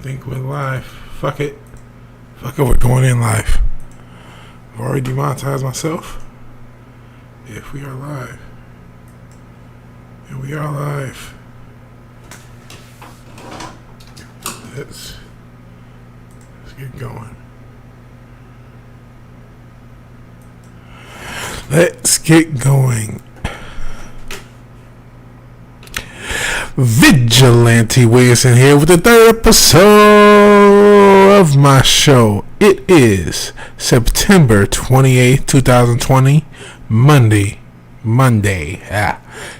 think we're live. Fuck it, we're going in live. I've already demonetized myself. If we are live. And we are live. Let's get going. Let's get going. Vigilante Williamson here with the third episode of my show. It is September 28th, 2020, Monday,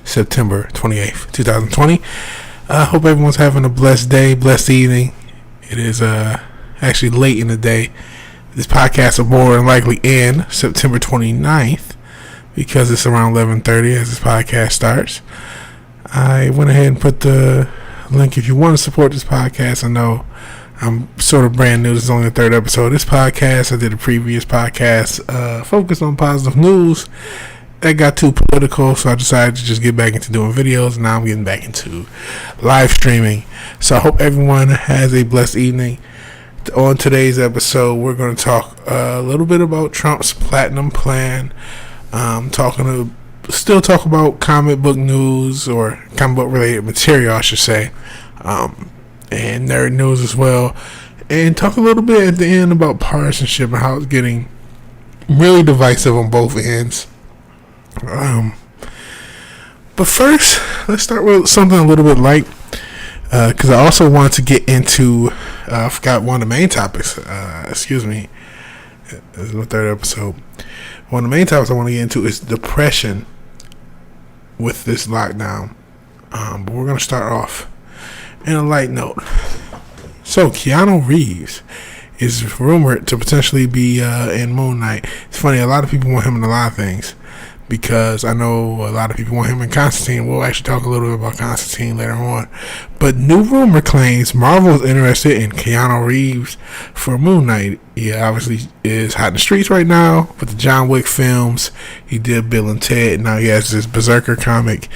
September 28th, 2020. I hope everyone's having a blessed day, blessed evening. It is actually late in the day. This podcast will more than likely end September 29th because it's around 11:30 as this podcast starts. I went ahead and put the link if you want to support this podcast. I know I'm sort of brand new. This is only the third episode of this podcast. I did a previous podcast focused on positive news. That got too political, so I decided to just get back into doing videos. Now I'm getting back into live streaming. So I hope everyone has a blessed evening. On today's episode, we're going to talk a little bit about Trump's platinum plan. Still talk about comic book news or comic book related material, I should say, and nerd news as well, and talk a little bit at the end about partisanship and how it's getting really divisive on both ends. But first, let's start with something a little bit light, because I also want to get into I forgot one of the main topics. This is my third episode. One of the main topics I want to get into is depression with this lockdown. But we're going to start off in a light note. So, Keanu Reeves is rumored to potentially be in Moon Knight. It's funny, a lot of people want him in a lot of things, because I know a lot of people want him in Constantine. We'll actually talk a little bit about Constantine later on. But new rumor claims Marvel is interested in Keanu Reeves for Moon Knight. He obviously is hot in the streets right now with the John Wick films. He did Bill and Ted. Now he has this Berserker comic,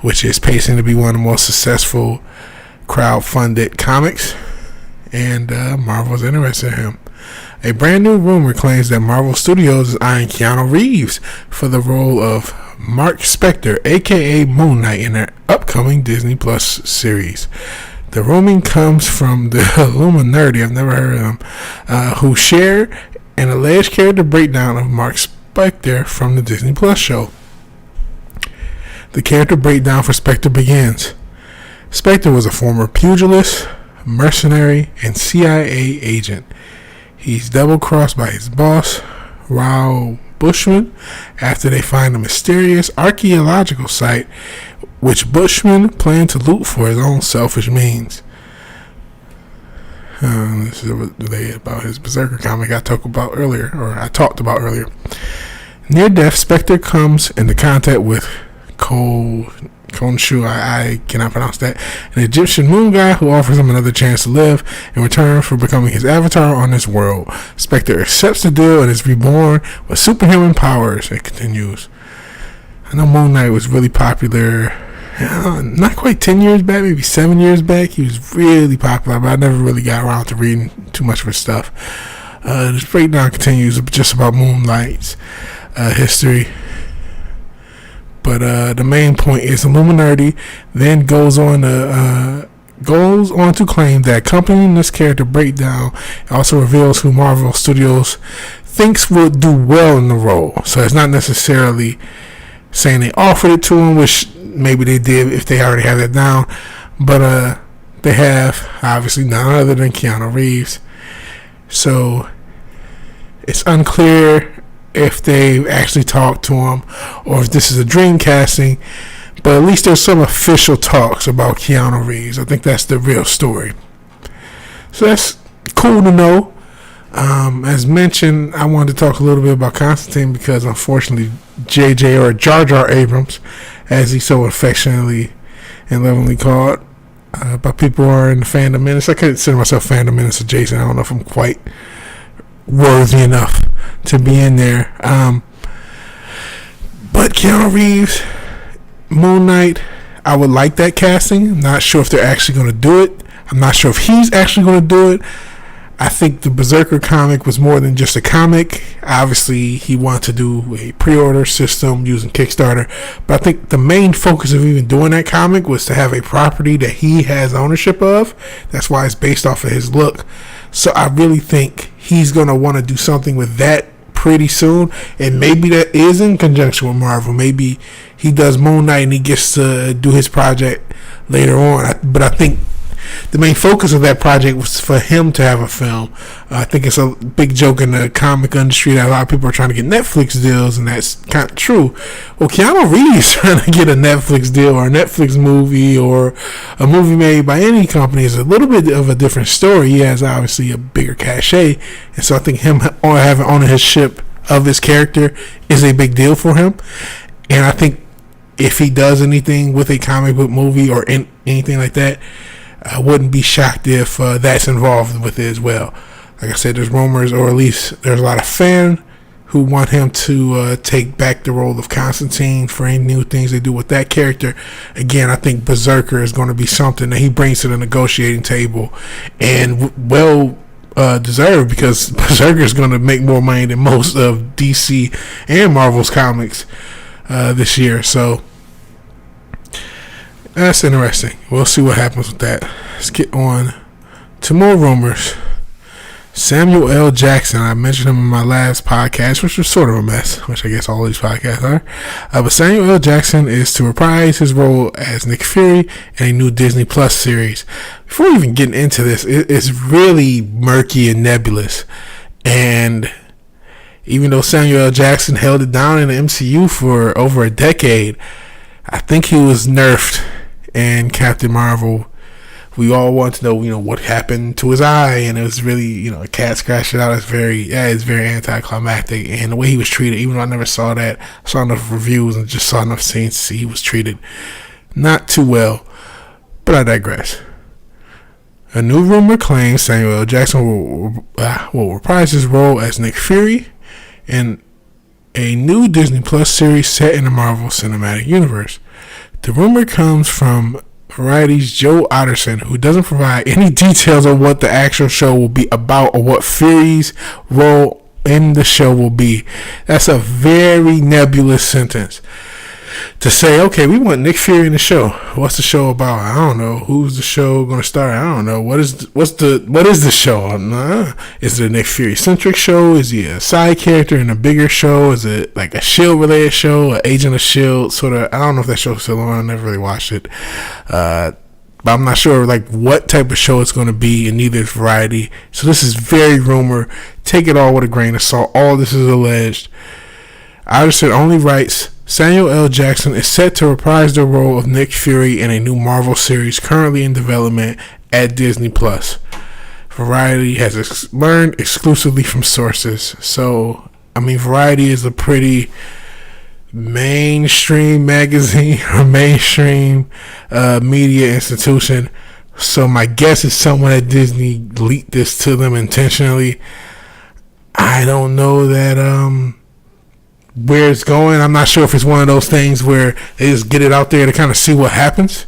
which is pacing to be one of the most successful crowd-funded comics. And Marvel's interested in him. A brand new rumor claims that Marvel Studios is eyeing Keanu Reeves for the role of Mark Spector, aka Moon Knight, in their upcoming Disney Plus series. The rumor comes from the Illuminati, I've never heard of them, who share an alleged character breakdown of Mark Spector from the Disney Plus show. The character breakdown for Spector begins. Spector was a former pugilist, mercenary, and CIA agent. He's double-crossed by his boss, Raoul Bushman, after they find a mysterious archaeological site which Bushman planned to loot for his own selfish means. This is related about his Berserker comic I talked about earlier. Near death, Spectre comes into contact with Khonshu, I cannot pronounce that, an Egyptian moon god who offers him another chance to live in return for becoming his avatar on this world. Spectre accepts the deal and is reborn with superhuman powers. It continues. I know Moon Knight was really popular, not quite 10 years back, maybe 7 years back. He was really popular, but I never really got around to reading too much of his stuff. This breakdown continues just about Moon Knight's history. But the main point is Illuminati then goes on to claim that accompanying this character breakdown also reveals who Marvel Studios thinks will do well in the role. So it's not necessarily saying they offered it to him, which maybe they did if they already have that down. But they have obviously none other than Keanu Reeves. So it's unclear if they've actually talked to him or if this is a dream casting, but at least there's some official talks about Keanu Reeves. I think that's the real story. So that's cool to know. As mentioned, I wanted to talk a little bit about Constantine because unfortunately JJ, or Jar Jar Abrams, as he's so affectionately and lovingly called by people who are in the fandom menace. I consider myself fandom menace adjacent. I don't know if I'm quite worthy enough to be in there. But Keanu Reeves, Moon Knight, I would like that casting. I'm not sure if they're actually going to do it. I'm not sure if he's actually going to do it. I think the Berserker comic was more than just a comic. Obviously, he wanted to do a pre-order system using Kickstarter. But I think the main focus of even doing that comic was to have a property that he has ownership of. That's why it's based off of his look. So I really think he's going to want to do something with that pretty soon. And maybe that is in conjunction with Marvel. Maybe he does Moon Knight and he gets to do his project later on. But I think the main focus of that project was for him to have a film. I think it's a big joke in the comic industry that a lot of people are trying to get Netflix deals, and that's kind of true. Well, Keanu Reeves trying to get a Netflix deal or a Netflix movie or a movie made by any company is a little bit of a different story. He has obviously a bigger cachet, and so I think him having ownership of his character is a big deal for him. And I think if he does anything with a comic book movie or anything like that, I wouldn't be shocked if that's involved with it as well. Like I said, there's rumors, or at least there's a lot of fans who want him to take back the role of Constantine for any new things they do with that character. Again, I think Berserker is going to be something that he brings to the negotiating table, and well deserved, because Berserker is going to make more money than most of DC and Marvel's comics this year. So that's interesting. We'll see what happens with that. Let's get on to more rumors. Samuel L. Jackson, I mentioned him in my last podcast, which was sort of a mess, which I guess all these podcasts are. But Samuel L. Jackson is to reprise his role as Nick Fury in a new Disney Plus series. Before even getting into this, it's really murky and nebulous. And even though Samuel L. Jackson held it down in the MCU for over a decade, I think he was nerfed in Captain Marvel. We all want to know, what happened to his eye, and it was really, a cat scratched it out. It's very anticlimactic, and the way he was treated, even though I never saw that, I saw enough reviews and just saw enough scenes to see he was treated not too well. But I digress. A new rumor claims Samuel L. Jackson will reprise his role as Nick Fury in a new Disney Plus series set in the Marvel Cinematic Universe. The rumor comes from Variety's Joe Otterson, who doesn't provide any details on what the actual show will be about or what Fury's role in the show will be. That's a very nebulous sentence. To say, okay, we want Nick Fury in the show. What's the show about? I don't know. Who's the show going to star? I don't know. What is the show? Is it a Nick Fury centric show? Is he a side character in a bigger show? Is it like a Shield related show? An Agent of Shield sort of? I don't know if that show's still on. I never really watched it. But I'm not sure what type of show it's going to be, and neither is Variety. So this is very rumor. Take it all with a grain of salt. All this is alleged. Otterson only writes, Samuel L. Jackson is set to reprise the role of Nick Fury in a new Marvel series currently in development at Disney Plus. Variety has learned exclusively from sources. So, Variety is a pretty mainstream magazine or mainstream media institution. So my guess is someone at Disney leaked this to them intentionally. I don't know that where it's going. I'm not sure if it's one of those things where they just get it out there to kind of see what happens.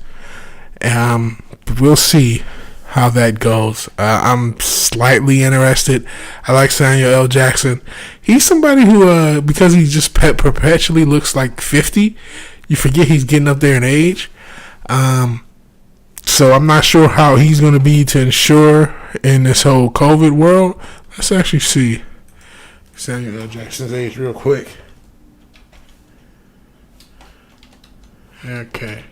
But we'll see how that goes. I'm slightly interested. I like Samuel L. Jackson. He's somebody who, because he just perpetually looks like 50, you forget he's getting up there in age. So I'm not sure how he's going to be to ensure in this whole COVID world. Let's actually see Samuel L. Jackson's age real quick. Okay.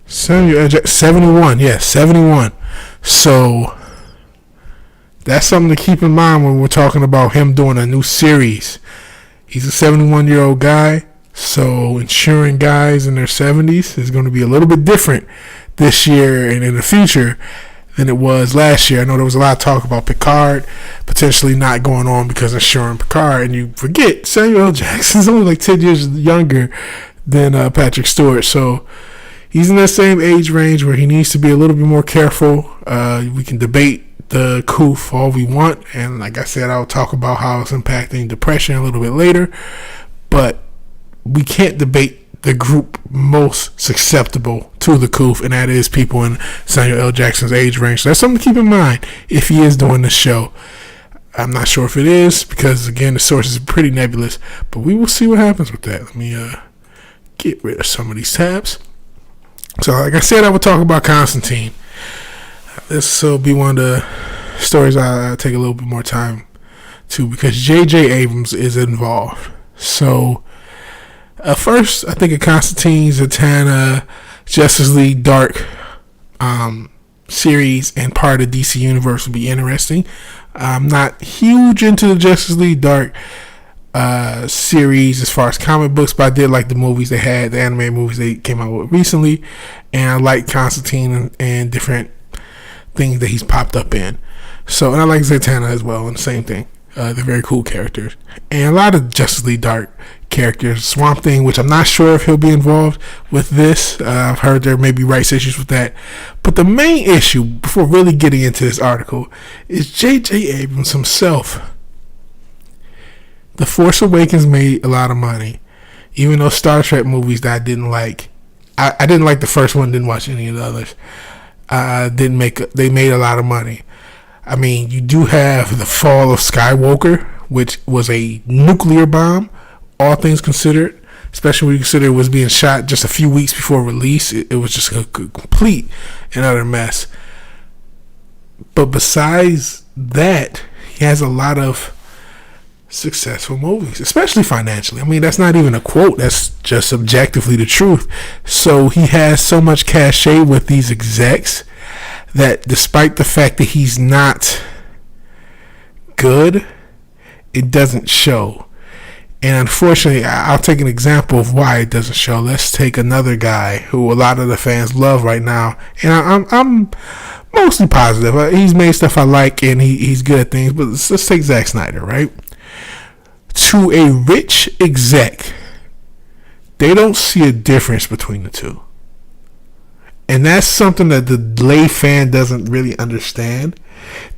Samuel L. Jackson, 71. Yeah, 71. So that's something to keep in mind when we're talking about him doing a new series. He's a 71-year-old guy. So ensuring guys in their 70s is going to be a little bit different this year and in the future than it was last year. I know there was a lot of talk about Picard potentially not going on because of ensuring Picard, and you forget Samuel L. Jackson's only like 10 years younger than Patrick Stewart, so he's in that same age range where he needs to be a little bit more careful. We can debate the coof all we want, and like I said, I'll talk about how it's impacting depression a little bit later, but we can't debate the group most susceptible to the coup, and that is people in Samuel L. Jackson's age range. So that's something to keep in mind if he is doing this show. I'm not sure if it is, because again, the source is pretty nebulous, but we will see what happens with that. Let me get rid of some of these tabs. So like I said, I will talk about Constantine. This will be one of the stories I'll take a little bit more time to, because J.J. Abrams is involved. So first, I think a Constantine Zatanna Justice League Dark series and part of the DC Universe will be interesting. I'm not huge into the Justice League Dark series as far as comic books, but I did like the movies they had, the animated movies they came out with recently, and I like Constantine and different things that he's popped up in. So, and I like Zatanna as well, and the same thing. They're very cool characters. And a lot of Justice League Dark characters. Swamp Thing, which I'm not sure if he'll be involved with this. I've heard there may be rights issues with that. But the main issue, before really getting into this article, is J.J. Abrams himself. The Force Awakens made a lot of money. Even those Star Trek movies that I didn't like. I didn't like the first one, didn't watch any of the others. They made a lot of money. I mean, you do have the fall of Skywalker, which was a nuclear bomb, all things considered, especially when you consider it was being shot just a few weeks before release. It was just a complete and utter mess. But besides that, he has a lot of successful movies, especially financially. I mean, that's not even a quote. That's just objectively the truth. So he has so much cachet with these execs that despite the fact that he's not good, it doesn't show. And unfortunately, I'll take an example of why it doesn't show. Let's take another guy who a lot of the fans love right now, and I'm mostly positive. He's made stuff I like, and he's good at things. But let's take Zack Snyder, right? To a rich exec, they don't see a difference between the two. And that's something that the lay fan doesn't really understand.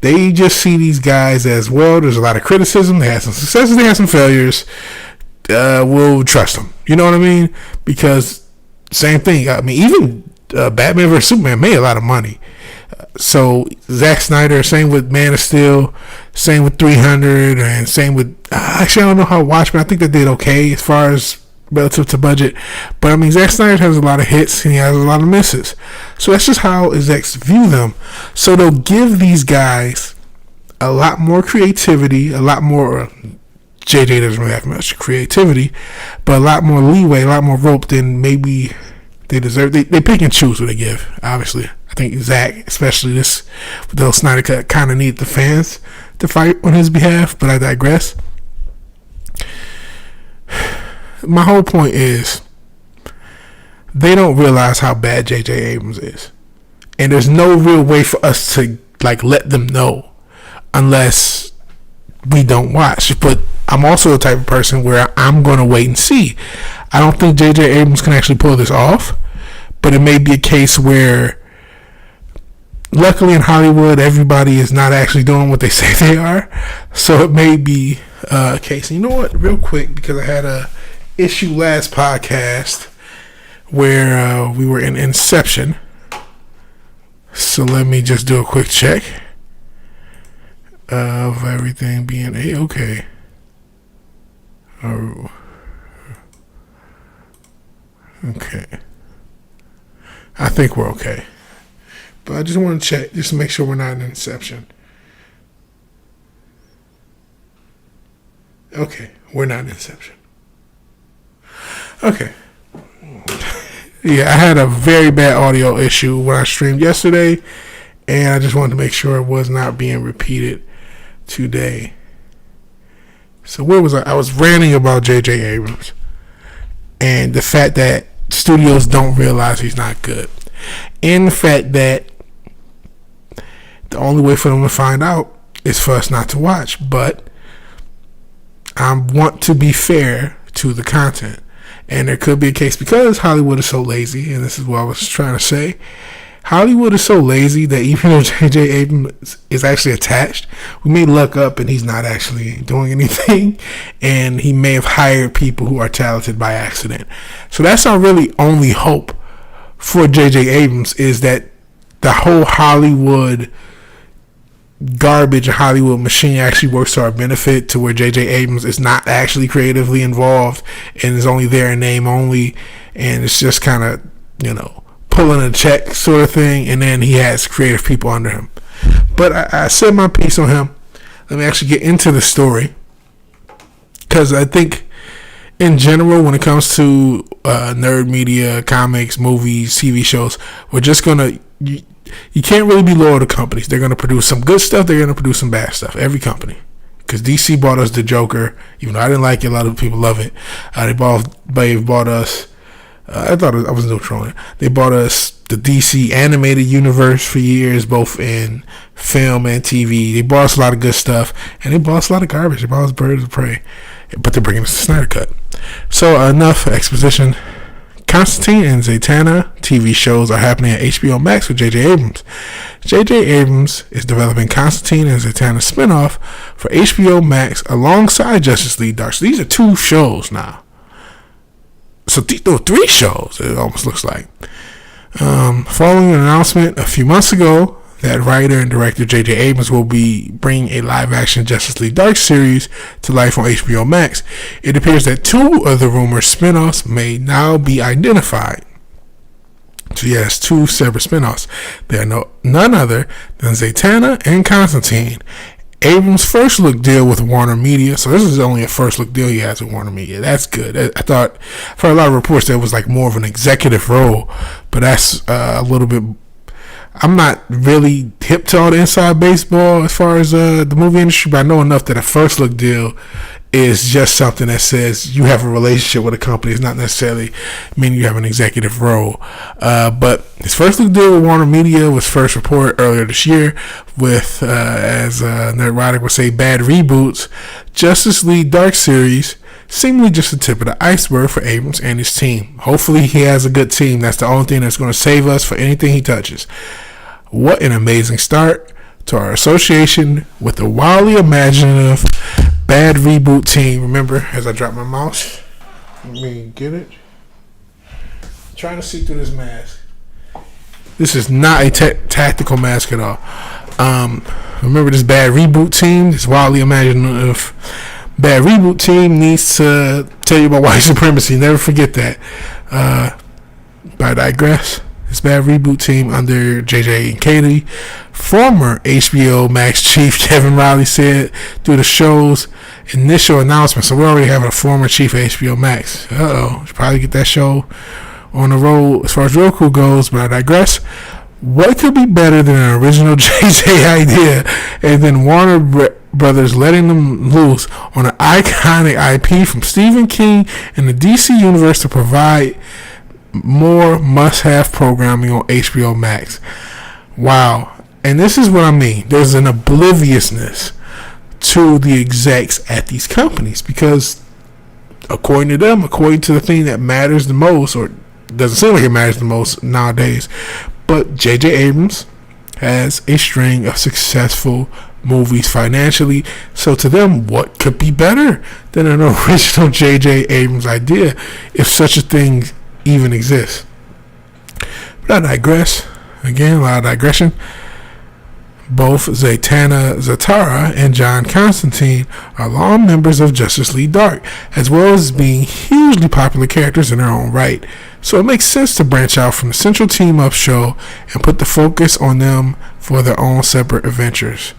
They just see these guys as, well, there's a lot of criticism. They have some successes, they have some failures. We'll trust them. You know what I mean? Because same thing. I mean, even Batman vs. Superman made a lot of money. So Zack Snyder, same with Man of Steel, same with 300, and same with, actually I don't know how Watchmen, I think they did okay as far as relative to budget, but I mean, Zack Snyder has a lot of hits and he has a lot of misses. So that's just how execs view them. So they'll give these guys a lot more creativity, a lot more. JJ doesn't really have much creativity, but a lot more leeway, a lot more rope than maybe they deserve. They pick and choose what they give. Obviously, I think Zack, especially this, though Snyder Cut, kind of need the fans to fight on his behalf. But I digress. My whole point is they don't realize how bad J.J. Abrams is. And there's no real way for us to let them know unless we don't watch. But I'm also the type of person where I'm going to wait and see. I don't think J.J. Abrams can actually pull this off, but it may be a case where luckily in Hollywood everybody is not actually doing what they say they are. So it may be a case. And you know what? Real quick, because I had a issue last podcast where we were in Inception, so let me just do a quick check of everything being okay. Oh, okay, I think we're okay, but I just want to check just to make sure we're not in Inception. Okay, we're not in Inception. Okay. Yeah, I had a very bad audio issue when I streamed yesterday, and I just wanted to make sure it was not being repeated today. So where was I? I was ranting about J.J. Abrams and the fact that studios don't realize he's not good, and the fact that the only way for them to find out is for us not to watch. But I want to be fair to the content. And there could be a case, because Hollywood is so lazy, and this is what I was trying to say, Hollywood is so lazy that even though J.J. Abrams is actually attached, we may look up and he's not actually doing anything, and he may have hired people who are talented by accident. So that's our really only hope for J.J. Abrams, is that the whole Hollywood garbage, Hollywood machine actually works to our benefit, to where J.J. Abrams is not actually creatively involved and is only there in name only, and it's just kind of, pulling a check sort of thing, and then he has creative people under him. But I said my piece on him. Let me actually get into the story, because I think in general, when it comes to nerd media, comics, movies, TV shows, we're just gonna, you can't really be loyal to companies. They're gonna produce some good stuff, they're gonna produce some bad stuff, every company. Because DC bought us the Joker, even though I didn't like it, a lot of people love it. They bought us, I thought I was neutral on it. They bought us the DC animated universe for years, both in film and TV. They bought us a lot of good stuff, and they bought us a lot of garbage. They bought us Birds of Prey, but they're bringing us the Snyder Cut. So enough exposition. Constantine and Zatanna TV shows are happening at HBO Max with J.J. Abrams. J.J. Abrams is developing Constantine and Zatanna spinoff for HBO Max alongside Justice League Dark. So these are 2 shows now. So 3 shows, it almost looks like. Following an announcement a few months ago that writer and director J.J. Abrams will be bringing a live-action Justice League Dark series to life on HBO Max, it appears that 2 of the rumored spin-offs may now be identified. So yes, 2 separate spin-offs. They are none other than Zatanna and Constantine. Abrams' first look deal with Warner Media, so this is only a first look deal he has with Warner Media. That's good. I thought, for a lot of reports, that was like more of an executive role, but that's a little bit. I'm not really hip to all the inside baseball as far as the movie industry, but I know enough that a first look deal is just something that says you have a relationship with a company. It's not necessarily meaning you have an executive role. But his first look deal with Warner Media was first reported earlier this year with, as Nerdrotic would say, bad reboots. Justice League Dark series, seemingly just the tip of the iceberg for Abrams and his team. Hopefully he has a good team. That's the only thing that's going to save us for anything he touches. What an amazing start to our association with the wildly imaginative bad reboot team. Remember, as I drop my mouse, let me get it. I'm trying to see through this mask. This is not a tactical mask at all. Remember, this bad reboot team, this wildly imaginative bad reboot team needs to tell you about white supremacy. Never forget that. But I digress. This bad reboot team under JJ and Katie, former HBO Max chief Kevin Riley said through the show's initial announcement. So we already have a former chief of HBO Max. Should probably get that show on the road as far as Roku goes, but I digress. What could be better than an original JJ idea and then Warner Brothers letting them loose on an iconic IP from Stephen King and the DC universe to provide more must-have programming on HBO Max? Wow. And this is what I mean. There's an obliviousness to the execs at these companies, because according to them, according to the thing that matters the most, or doesn't seem like it matters the most nowadays, but J.J. Abrams has a string of successful movies financially. So to them, what could be better than an original J.J. Abrams idea, if such a thing even exists? But I digress. Again, a lot of digression. Both Zatara and John Constantine are long members of Justice League Dark, as well as being hugely popular characters in their own right. So it makes sense to branch out from the central team-up show and put the focus on them for their own separate adventures.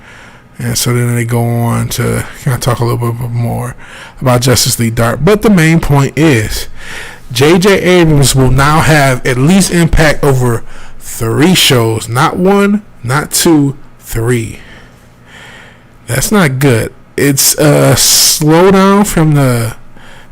And so then they go on to kind of talk a little bit more about Justice League Dark. But the main point is, J.J. Abrams will now have at least impact over 3 shows. Not 1, not 2, 3. That's not good. It's a slowdown from the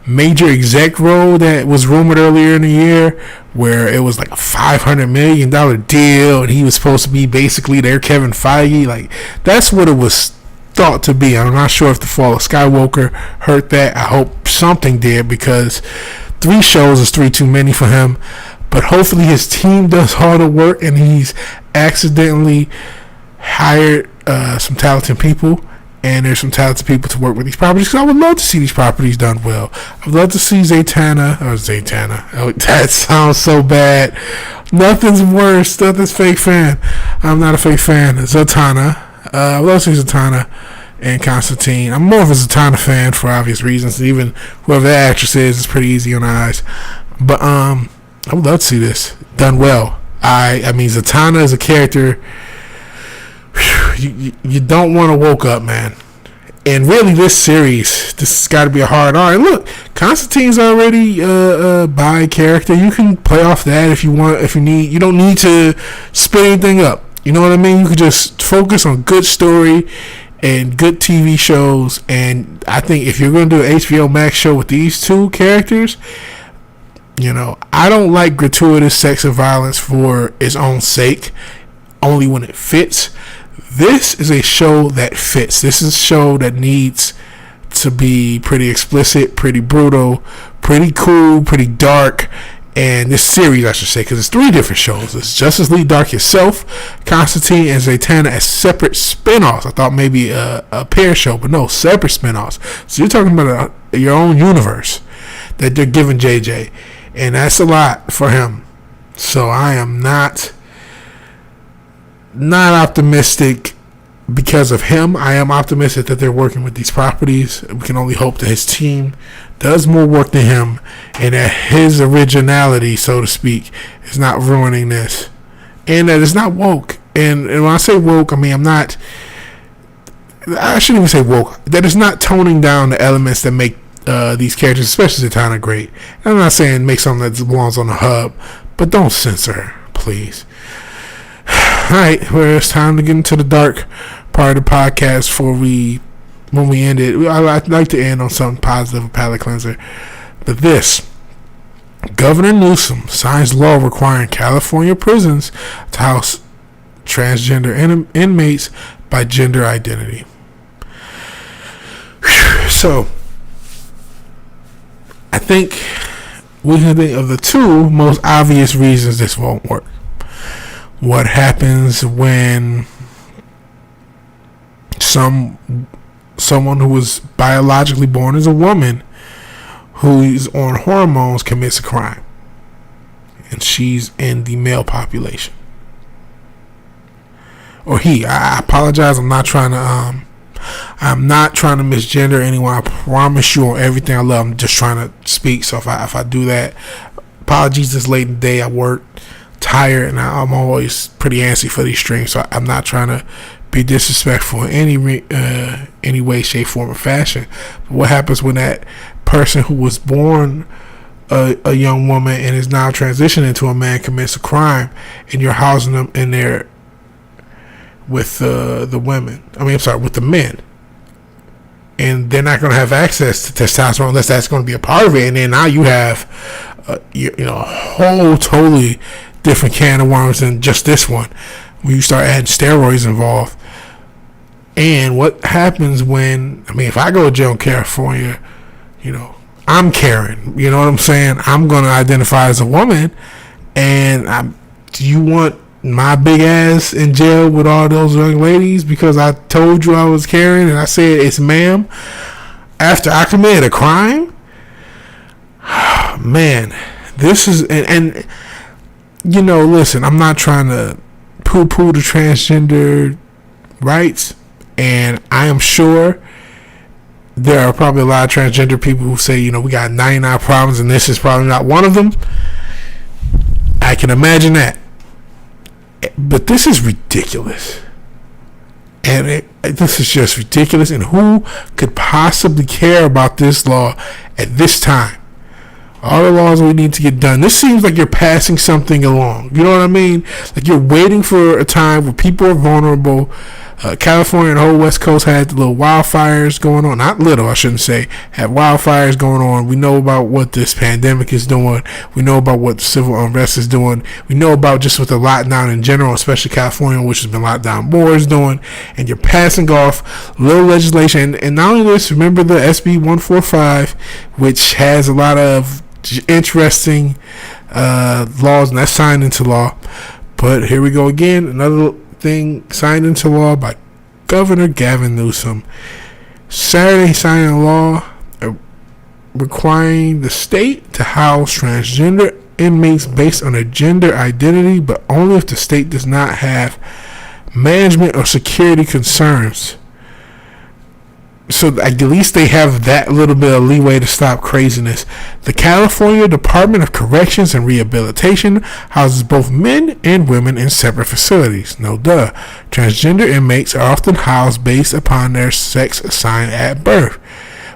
major exec role that was rumored earlier in the year, where it was like a $500 million deal and he was supposed to be basically their Kevin Feige. Like, that's what it was thought to be. I'm not sure if the fall of Skywalker hurt that. I hope something did, because 3 shows is 3 too many for him. but hopefully his team does all the work and he's accidentally hired some talented people, and there's some talented people to work with these properties, because I would love to see these properties done well. I would love to see Zatanna. Oh, that sounds so bad. Nothing's worse. Nothing's fake fan. I'm not a fake fan. Zatanna. I would love to see Zatanna and Constantine. I'm more of a Zatanna fan for obvious reasons. Even whoever that actress is pretty easy on the eyes. But I would love to see this done well. I mean, Zatanna is a character you don't want to woke up, man. And really, this series, this has got to be a hard R. And look, Constantine's already a bi character. You can play off that if you want, if you need. You don't need to split anything up. You know what I mean? You can just focus on good story and good TV shows. And I think if you're going to do an HBO Max show with these two characters, you know, I don't like gratuitous sex and violence for its own sake, only when it fits. This is a show that fits. This is a show that needs to be pretty explicit, pretty brutal, pretty cool, pretty dark. And this series, I should say, because it's 3 different shows. It's Justice League Dark itself, Constantine, and Zatanna as separate spinoffs. I thought maybe a pair show, but no, separate spinoffs. So you're talking about your own universe that they're giving JJ. And that's a lot for him. So I am not optimistic because of him. I am optimistic that they're working with these properties. We can only hope that his team does more work than him, and that his originality, so to speak, is not ruining this, and that it's not woke. And when I say woke, I mean I shouldn't even say woke. That it's not toning down the elements that make these characters, especially Zatanna, great. And I'm not saying make something that belongs on the hub, but don't censor her, please. Alright, well, it's time to get into the dark part of the podcast when we end it. I'd like to end on something positive, a palate cleanser. But this, Governor Newsom signs law requiring California prisons to house transgender inmates by gender identity. So, I think we can think of the 2 most obvious reasons this won't work. What happens when someone who was biologically born as a woman who is on hormones commits a crime, and she's in the male population, or he? I apologize. I'm not trying to misgender anyone. I promise you on everything I love. I'm just trying to speak. So if I do that, apologies. This late in the day, I work tired, and I'm always pretty antsy for these streams, so I'm not trying to be disrespectful in any way, shape, form, or fashion. But what happens when that person who was born a young woman and is now transitioning into a man commits a crime, and you're housing them in there with the women? With the men, and they're not going to have access to testosterone unless that's going to be a part of it. And then now you have a whole totally different can of worms than just this one, when you start adding steroids involved. And what happens when, if I go to jail in California, I'm Karen, you know what I'm saying? I'm going to identify as a woman, and do you want my big ass in jail with all those young ladies because I told you I was Karen and I said it's ma'am after I committed a crime? Man, this is, and listen, I'm not trying to poo-poo the transgender rights, and I am sure there are probably a lot of transgender people who say, we got 99 problems and this is probably not one of them. I can imagine that. But this is ridiculous. And this is just ridiculous. And who could possibly care about this law at this time? All the laws we need to get done. This seems like you're passing something along. You know what I mean? Like you're waiting for a time where people are vulnerable. California and the whole West Coast had little wildfires going on. Not little, I shouldn't say. Had wildfires going on. We know about what this pandemic is doing. We know about what civil unrest is doing. We know about just what the lockdown in general, especially California, which has been locked down more, is doing. And you're passing off little legislation. And not only this, remember the SB 145, which has a lot of interesting laws, and that's signed into law. But here we go again, another thing signed into law by Governor Gavin Newsom. Saturday, he signed a law requiring the state to house transgender inmates based on their gender identity, but only if the state does not have management or security concerns. So at least they have that little bit of leeway to stop craziness. The California Department of Corrections and Rehabilitation houses both men and women in separate facilities. No duh. Transgender inmates are often housed based upon their sex assigned at birth,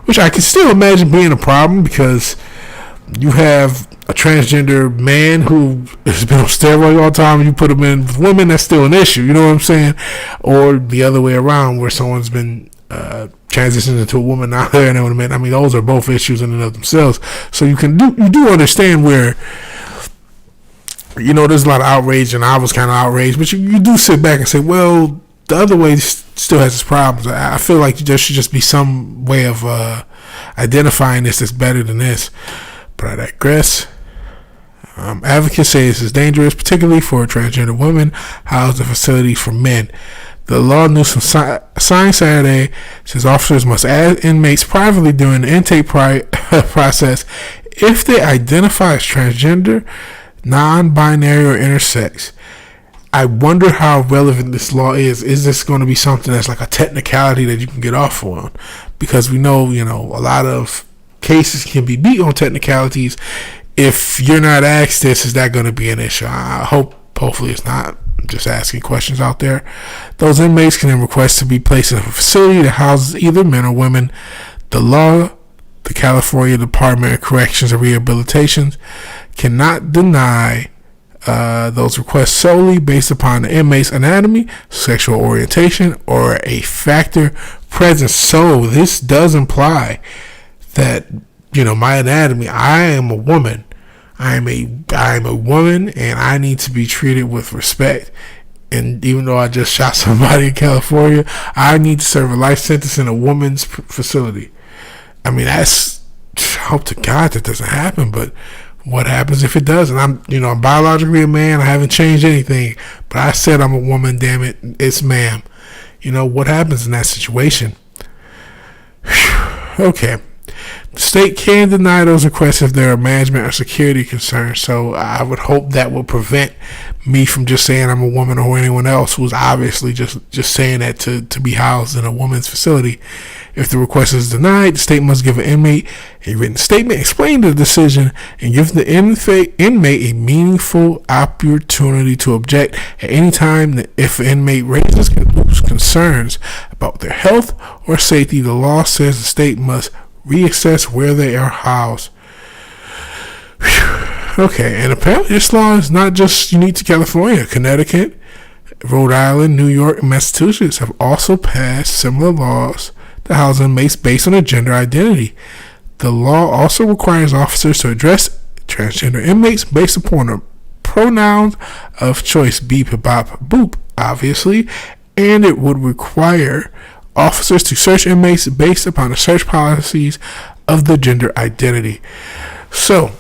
which I can still imagine being a problem, because you have a transgender man who has been on steroids all the time, and you put him in with women, that's still an issue, you know what I'm saying? Or the other way around, where someone's been transitioned into a woman out there and a man. I mean, those are both issues in and of themselves. So you do understand where, there's a lot of outrage, and I was kind of outraged, but you do sit back and say, well, the other way still has its problems. I feel like there should just be some way of identifying this that's better than this. But I digress. Advocates say this is dangerous, particularly for transgender women housed in facilities for men. The law Newsom signed Saturday says officers must ask inmates privately during the intake process if they identify as transgender, non-binary, or intersex. I wonder how relevant this law is. Is this going to be something that's like a technicality that you can get off on? Because we know, a lot of cases can be beat on technicalities. If you're not asked this, is that going to be an issue? Hopefully it's not. I'm just asking questions out there. Those inmates can then request to be placed in a facility that houses either men or women. The California Department of Corrections and Rehabilitation cannot deny those requests solely based upon the inmate's anatomy, sexual orientation, or a factor present. So this does imply that, my anatomy, I am a woman. I am a woman, and I need to be treated with respect. And even though I just shot somebody in California, I need to serve a life sentence in a woman's facility. I mean, I hope to God that doesn't happen, but what happens if it does? And I'm biologically a man. I haven't changed anything, but I said I'm a woman. Damn it, it's ma'am. What happens in that situation? Whew. Okay. The state can deny those requests if there are management or security concerns. So I would hope that will prevent me from just saying I'm a woman, or anyone else who's obviously just saying that to be housed in a woman's facility. If the request is denied, the state must give an inmate a written statement explaining the decision and give the inmate a meaningful opportunity to object at any time. If an inmate raises concerns about their health or safety, the law says the state must reassess where they are housed. Whew. Okay, and apparently this law is not just unique to California. Connecticut, Rhode Island, New York, and Massachusetts have also passed similar laws to house inmates based on their gender identity. The law also requires officers to address transgender inmates based upon the pronouns of choice, beep, bop, boop, obviously, and it would require officers to search inmates based upon the search policies of the gender identity. So,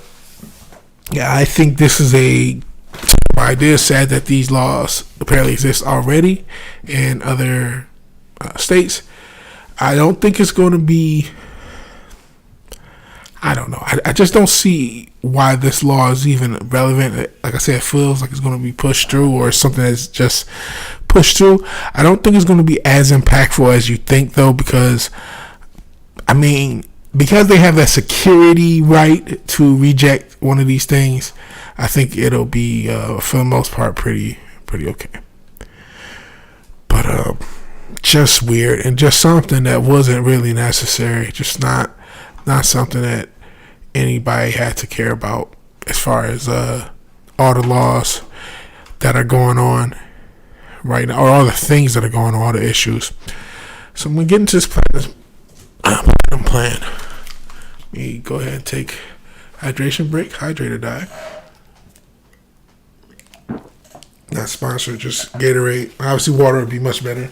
yeah, I think this is a idea. Sad that these laws apparently exist already in other states. I don't think it's going to be. I don't know. I just don't see why this law is even relevant. Like I said, it feels like it's going to be pushed through, or something that's just pushed through. I don't think it's going to be as impactful as you think, though, because they have that security right to reject one of these things. I think it'll be, for the most part, pretty okay. But just weird, and just something that wasn't really necessary. Just not something that anybody had to care about, as far as all the laws that are going on right now, or all the things that are going on, all the issues. So I'm going to get into this plan. Let me go ahead and take hydration break. Hydrate or die. Not sponsored, just Gatorade. Obviously water would be much better.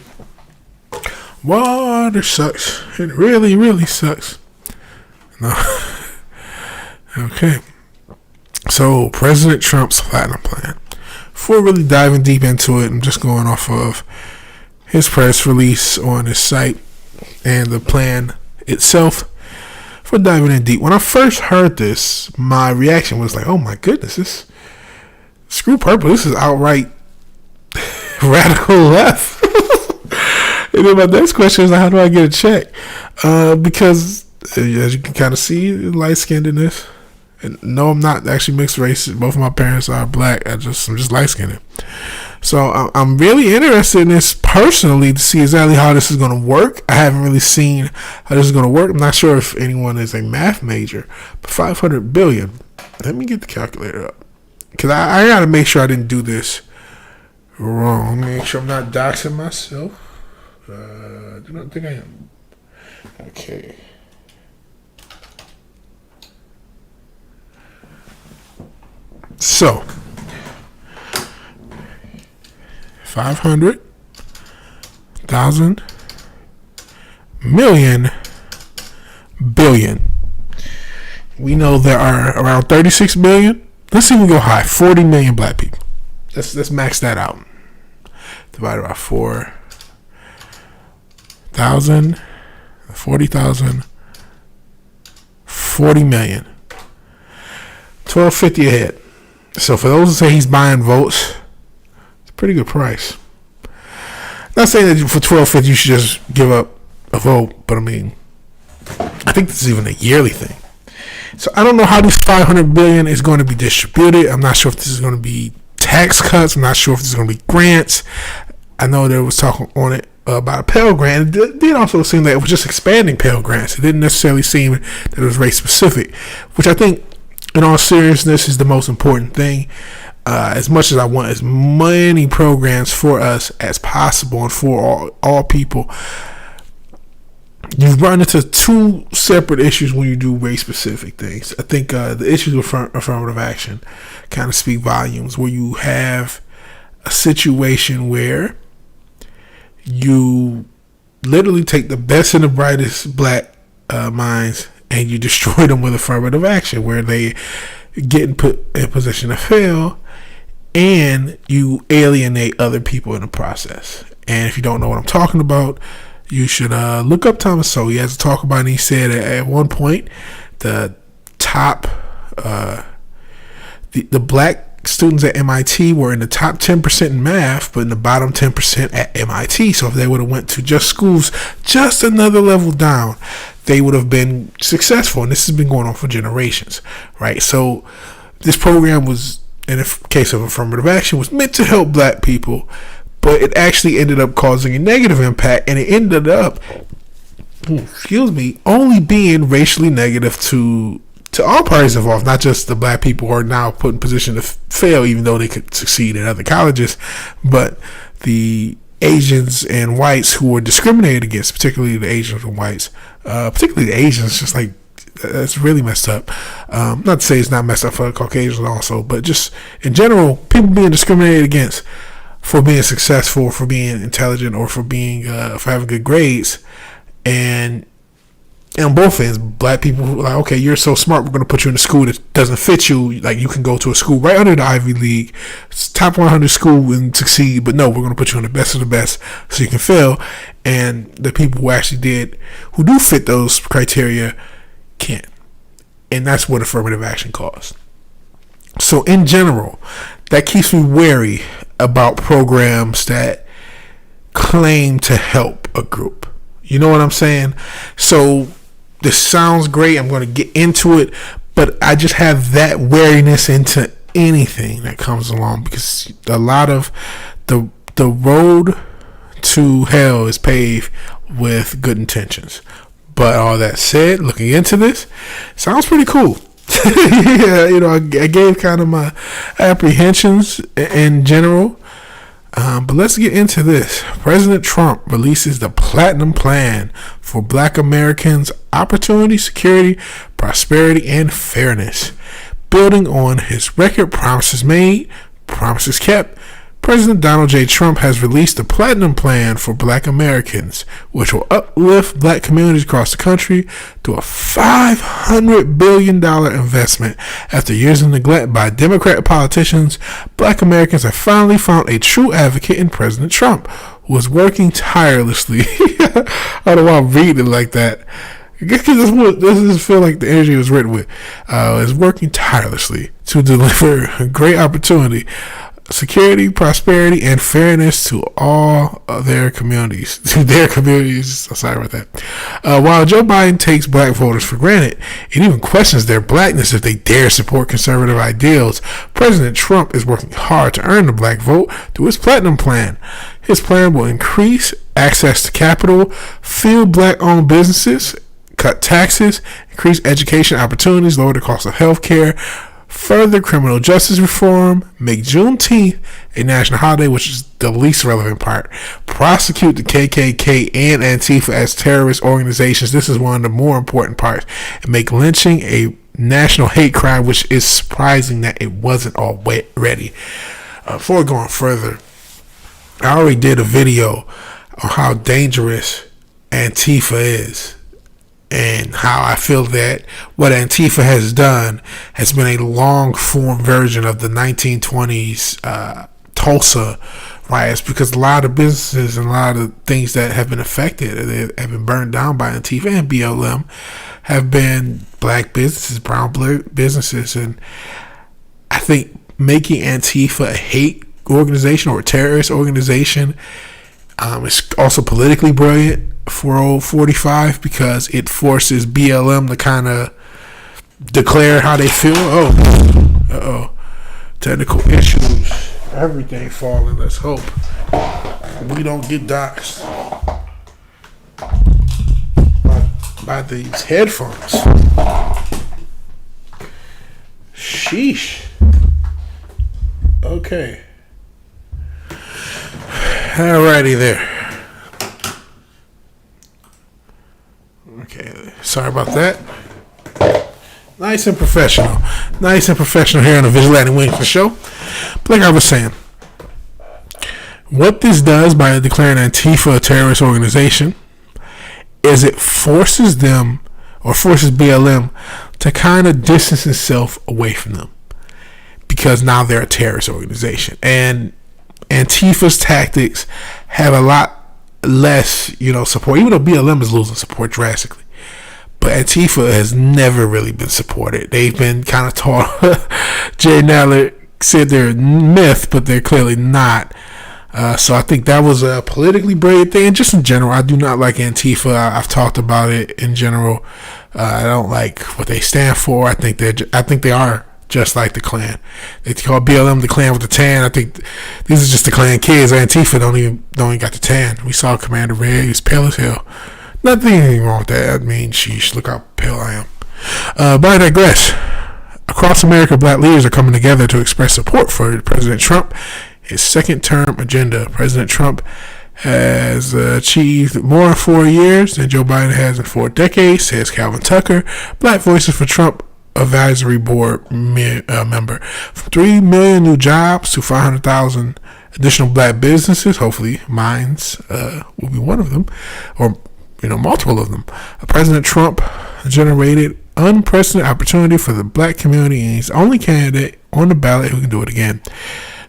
Water sucks. It really sucks. No. Okay. So, President Trump's Platinum Plan. Before really diving deep into it, I'm just going off of his press release on his site and the plan itself. For diving in deep, when I first heard this, my reaction was like, "Oh my goodness, this screw purple. This is outright radical left." And then my next question is, how do I get a check? Because as you can kind of see, light skinned in this. And no, I'm not actually mixed race. Both of my parents are black. I'm just light skinned. So I'm really interested in this personally to see exactly how this is going to work. I haven't really seen how this is going to work. I'm not sure if anyone is a math major, but 500 billion. Let me get the calculator up, because I got to make sure I didn't do this wrong. Make sure I'm not doxing myself. I do not think I am. Okay. So, 500,000 million billion. We know there are around 36 million. Let's even go high. 40 million black people. Let's max that out. Divided by 4,000, 40,000, 40 million. 12.50 a head. So for those who say he's buying votes, it's a pretty good price. Not saying that for $12.50 you should just give up a vote, but I mean, I think this is even a yearly thing. So I don't know how this $500 billion is going to be distributed. I'm not sure if this is going to be tax cuts. I'm not sure if this is going to be grants. I know there was talk on it about a Pell Grant. It did also seem that it was just expanding Pell Grants. It didn't necessarily seem that it was race specific, which I think, in all seriousness, is the most important thing. As much as I want as many programs for us as possible and for all people, you run into two separate issues when you do race-specific things. I think the issues with affirmative action kind of speak volumes, where you have a situation where you literally take the best and the brightest black minds and you destroy them with affirmative action, where they get put in a position to fail, and you alienate other people in the process. And if you don't know what I'm talking about, you should look up Thomas Sowell. He has to talk about it, and he said at one point the top the black students at MIT were in the top 10% in math, but in the bottom 10% at MIT. So if they would have went to just schools just another level down, they would have been successful. And this has been going on for generations, right? So this program was, in the case of affirmative action, was meant to help black people, but it actually ended up causing a negative impact, and it ended up, only being racially negative to all parties involved, not just the black people who are now put in position to fail, even though they could succeed at other colleges, but the Asians and whites who were discriminated against, particularly the Asians and whites, particularly the Asians. Just like, that's really messed up. Not to say it's not messed up for Caucasians also, but just in general, people being discriminated against for being successful, for being intelligent, or for being for having good grades. And on both ends, black people were like, okay, you're so smart, we're going to put you in a school that doesn't fit you. Like, you can go to a school right under the Ivy League, top 100 school, and succeed, but no, we're going to put you in the best of the best so you can fail. And the people who actually who do fit those criteria, can't. And that's what affirmative action caused. So in general, that keeps me wary about programs that claim to help a group. You know what I'm saying? So this sounds great. I'm going to get into it, but I just have that wariness into anything that comes along, because a lot of the road to hell is paved with good intentions. But all that said, looking into this, sounds pretty cool. Yeah, I gave kind of my apprehensions in general. But let's get into this. President Trump releases the Platinum Plan for Black Americans: opportunity, security, prosperity, and fairness. Building on his record promises made, promises kept, President Donald J. Trump has released the Platinum Plan for Black Americans, which will uplift black communities across the country to a $500 billion investment. After years of neglect by Democrat politicians, black Americans have finally found a true advocate in President Trump, who is working tirelessly. I don't know why I'm reading it like that. Because this doesn't feel like the energy was written with. Is working tirelessly to deliver a great opportunity, security, prosperity, and fairness to all of their communities. Sorry about that. While Joe Biden takes black voters for granted, it even questions their blackness if they dare support conservative ideals. President Trump is working hard to earn the black vote through his Platinum Plan. His plan will increase access to capital, fuel black-owned businesses, cut taxes, increase education opportunities, lower the cost of health care, further criminal justice reform, make Juneteenth a national holiday, which is the least relevant part, prosecute the KKK and Antifa as terrorist organizations, this is one of the more important parts, and make lynching a national hate crime, which is surprising that it wasn't already. Before going further, I already did a video on how dangerous Antifa is, and how I feel that what Antifa has done has been a long-form version of the 1920s Tulsa riots, because a lot of businesses and a lot of things that have been affected, have been burned down by Antifa and BLM, have been black businesses, brown businesses. And I think making Antifa a hate organization or a terrorist organization is also politically brilliant for old 45, because it forces BLM to kind of declare how they feel. Technical issues, everything falling. Let's hope we don't get doxxed by these headphones. Sheesh. Okay. Alrighty there. Okay, sorry about that. Nice and professional here on the Vigilante Williamson Show. But like I was saying, what this does by declaring Antifa a terrorist organization is it forces them, or forces BLM, to kind of distance itself away from them, because now they're a terrorist organization, and Antifa's tactics have a lot less, support, even though BLM is losing support drastically. But Antifa has never really been supported. They've been kind of taught. Jay Naylor said they're a myth, but they're clearly not. So I think that was a politically brilliant thing. And just in general, I do not like Antifa. I've talked about it in general. I don't like what they stand for. I think they are just like the Klan. They call BLM the Klan with the tan. I think these are just the Klan kids. Antifa don't even got the tan. We saw Commander Red. He was pale as hell. Nothing wrong with that. I mean, sheesh, look how pale I am. But I digress. Across America, black leaders are coming together to express support for President Trump, his second-term agenda. President Trump has achieved more in 4 years than Joe Biden has in 4 decades, says Calvin Tucker, Black Voices for Trump Advisory Board member. From 3 million new jobs to 500,000 additional black businesses, hopefully mine's will be one of them, or multiple of them. President Trump generated unprecedented opportunity for the black community, and he's the only candidate on the ballot who can do it again.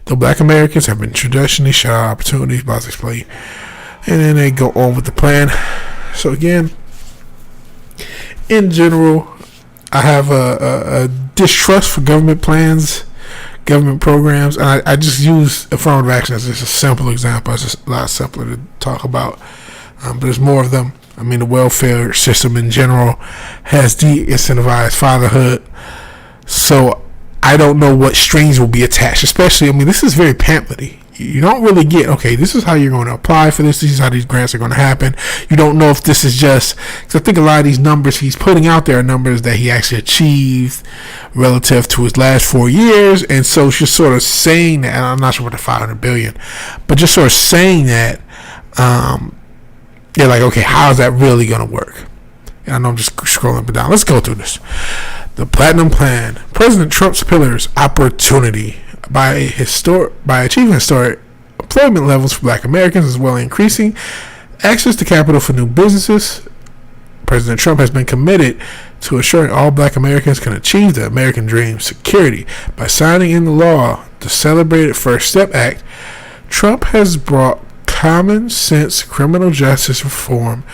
Though black Americans have been traditionally shut out opportunities, about to explain, and then they go on with the plan. So again, in general, I have a distrust for government plans, government programs, and I just use affirmative action as just a simple example. It's just a lot simpler to talk about, but there's more of them. I mean, the welfare system in general has de-incentivized fatherhood, so I don't know what strings will be attached. Especially, this is very pamphlet-y. You don't really get, okay, this is how you're going to apply for this. This is how these grants are going to happen. You don't know if this is just, because I think a lot of these numbers he's putting out there are numbers that he actually achieved relative to his last 4 years. And so it's just sort of saying that, and I'm not sure what the $500 billion, but just sort of saying that, they're like, okay, how's that really going to work? And I know I'm just scrolling up and down. Let's go through this. The Platinum Plan. President Trump's pillars: opportunity. By achieving historic employment levels for black Americans as well as increasing access to capital for new businesses. President Trump has been committed to ensuring all black Americans can achieve the American dream security. By signing into law the celebrated First Step Act, Trump has brought common sense criminal justice reform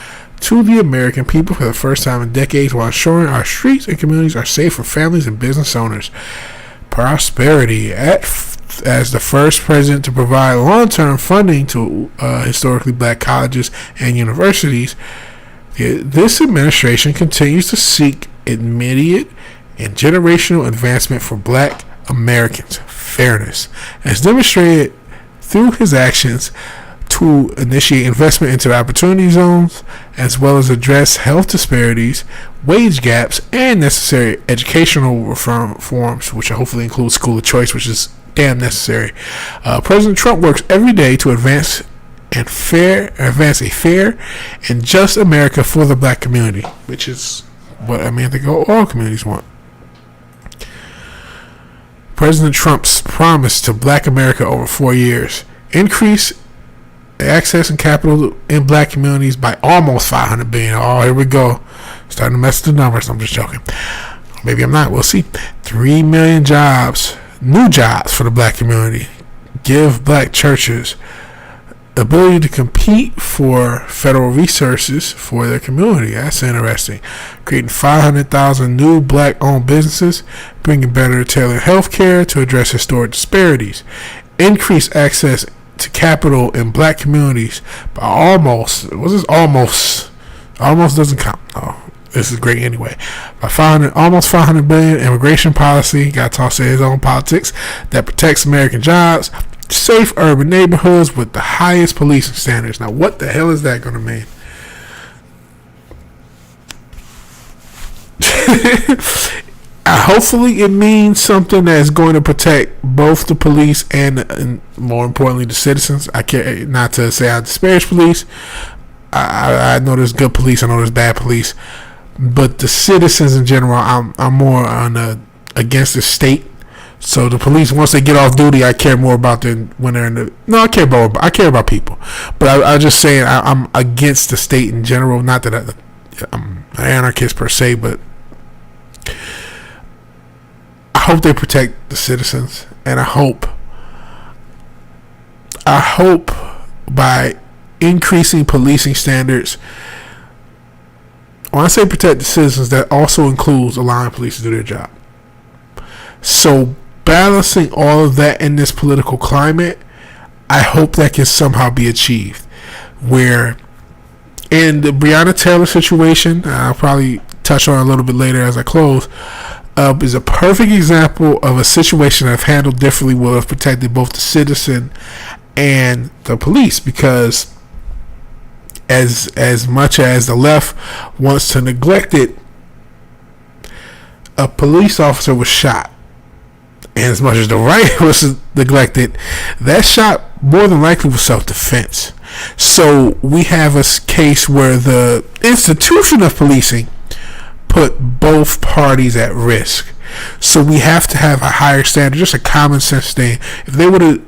to the American people for the first time in decades while ensuring our streets and communities are safe for families and business owners. Prosperity. As the first president to provide long-term funding to historically black colleges and universities, this administration continues to seek immediate and generational advancement for black Americans. Fairness. As demonstrated through his actions to initiate investment into opportunity zones, as well as address health disparities, wage gaps, and necessary educational reforms, which hopefully include school of choice, which is damn necessary. President Trump works every day to advance a fair and just America for the black community, which is what I think all communities want. President Trump's promise to black America over 4 years: increase access and capital in black communities by almost $500 billion. Oh, here we go. Starting to mess with the numbers. I'm just joking. Maybe I'm not. We'll see. 3 million jobs, new jobs for the black community. Give black churches the ability to compete for federal resources for their community. That's interesting. Creating 500,000 new black-owned businesses, bringing better tailored health care to address historic disparities. Increase access to capital in black communities by almost. What's this almost? Almost doesn't count. Oh, this is great anyway. By almost $500 billion. Immigration policy. Got to toss his own politics that protects American jobs. Safe urban neighborhoods with the highest policing standards. Now, what the hell is that going to mean? Hopefully it means something that's going to protect both the police and more importantly the citizens. I can't, not to say I disparage police. I know there's good police, I know there's bad police, but the citizens in general, I'm more on against the state. So the police, once they get off duty, I care more about them when they're in the. No, I care about people, but I just saying I'm against the state in general. Not that I'm an anarchist per se, but I hope they protect the citizens, and I hope by increasing policing standards, when I say protect the citizens, that also includes allowing police to do their job. So balancing all of that in this political climate, I hope that can somehow be achieved. Where in the Breonna Taylor situation, I'll probably touch on a little bit later as I close, is a perfect example of a situation that I've handled differently will have protected both the citizen and the police, because as much as the left wants to neglect it, a police officer was shot. And as much as the right was neglected, that shot more than likely was self-defense. So we have a case where the institution of policing put both parties at risk. So we have to have a higher standard, just a common sense thing. If they would have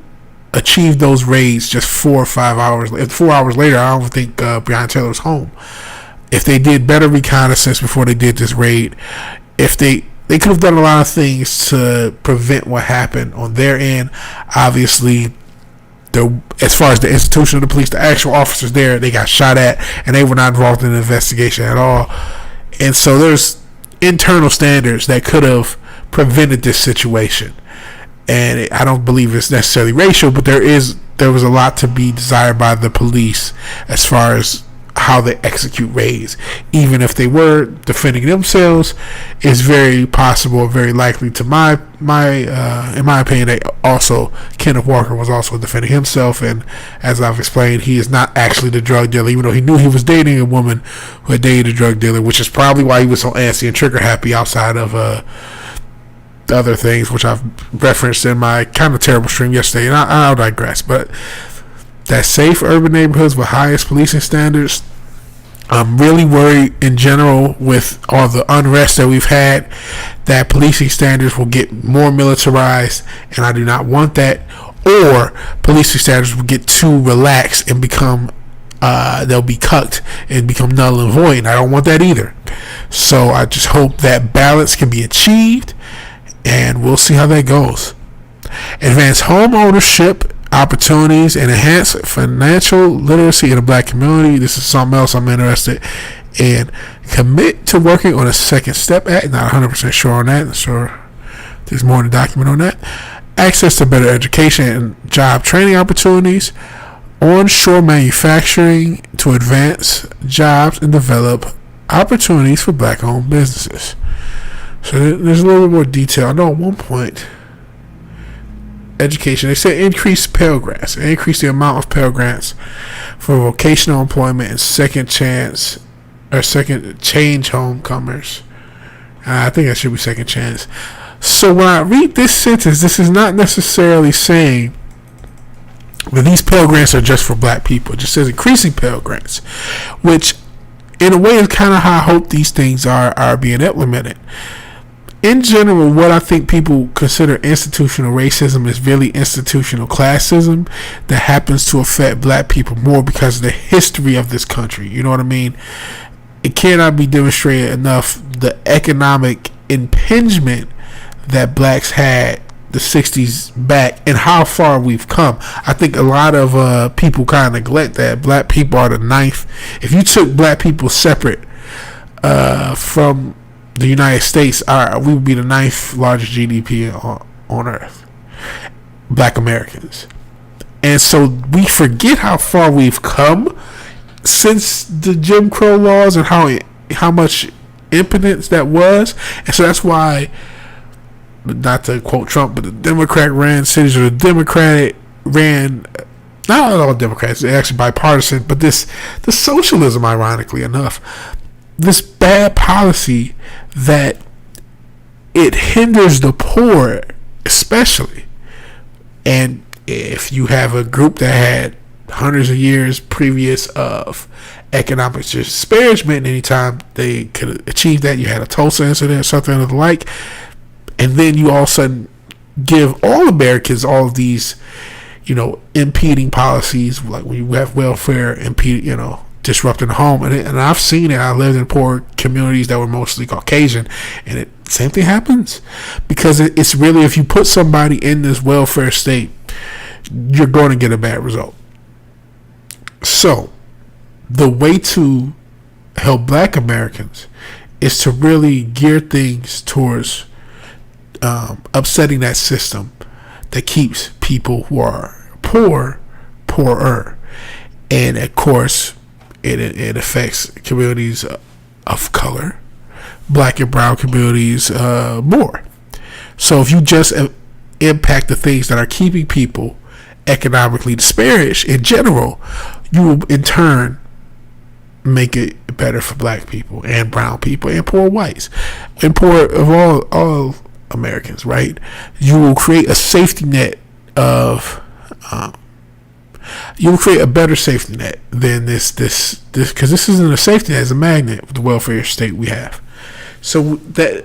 achieved those raids just 4 or 5 hours, 4 hours later, I don't think Breonna Taylor was home. If they did better reconnaissance before they did this raid, if they could have done a lot of things to prevent what happened on their end. Obviously, as far as the institution of the police, the actual officers there, they got shot at, and they were not involved in the investigation at all. And so there's internal standards that could have prevented this situation. And I don't believe it's necessarily racial, but there was a lot to be desired by the police as far as how they execute raids. Even if they were defending themselves, it's very possible, very likely to in my opinion, they also, Kenneth Walker was also defending himself, and as I've explained, he is not actually the drug dealer, even though he knew he was dating a woman who had dated a drug dealer, which is probably why he was so antsy and trigger happy outside of other things, which I've referenced in my kind of terrible stream yesterday, and I'll digress. But that safe urban neighborhoods with highest policing standards, I'm really worried in general with all the unrest that we've had that policing standards will get more militarized, and I do not want that. or policing standards will get too relaxed and become they'll be cucked and become null and void. And I don't want that either. So I just hope that balance can be achieved, and we'll see how that goes. Advance home ownership opportunities and enhance financial literacy in the black community. This is something else I'm interested in. Commit to working on a Second Step Act. Not 100% sure on that. I'm sure there's more in the document on that. Access to better education and job training opportunities. Onshore manufacturing to advance jobs and develop opportunities for black-owned businesses. So there's a little bit more detail. I know at one point, education, they said increase Pell Grants, increase the amount of Pell Grants for vocational employment and second chance or second change homecomers. I think that should be second chance. So when I read this sentence, this is not necessarily saying that these Pell Grants are just for black people. It just says increasing Pell Grants, which in a way is kind of how I hope these things are being implemented. In general, what I think people consider institutional racism is really institutional classism that happens to affect black people more because of the history of this country. You know what I mean? It cannot be demonstrated enough the economic impingement that blacks had the 60s back and how far we've come. I think a lot of people kind of neglect that black people are the ninth. If you took black people separate from the United States, we would be the ninth largest GDP on earth, black Americans. And so we forget how far we've come since the Jim Crow laws and how much impotence that was. And so that's why, not to quote Trump, but the Democrat ran cities, or the Democratic ran, not all Democrats, they're actually bipartisan, but the socialism, ironically enough, this bad policy that it hinders the poor especially. And if you have a group that had hundreds of years previous of economic disparagement, anytime they could achieve that, you had a Tulsa incident or something of the like, and then you all of a sudden give all Americans all of these, impeding policies, like when you have welfare disrupting the home. And I've seen it. I lived in poor communities that were mostly Caucasian, and same thing happens, because it's really, if you put somebody in this welfare state, you're going to get a bad result. So the way to help black Americans is to really gear things towards upsetting that system that keeps people who are poorer. And of course, it affects communities of color, black and brown communities more. So if you just impact the things that are keeping people economically disparaged in general, you will in turn make it better for black people and brown people and poor whites and poor of all Americans, right? You will create a safety net of you will create a better safety net than this because this isn't a safety net, it's a magnet with the welfare state we have. So that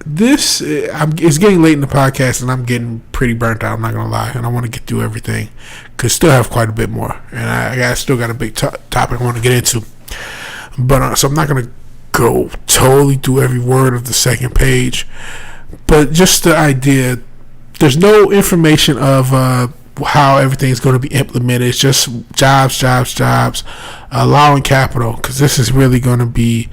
this it's getting late in the podcast and I'm getting pretty burnt out, I'm not gonna lie, and I want to get through everything because still have quite a bit more, and I still got a big topic I want to get into, but so I'm not gonna go totally through every word of the second page, but just the idea, there's no information of how everything's going to be implemented. It's just jobs, allowing capital, because this is really going to be,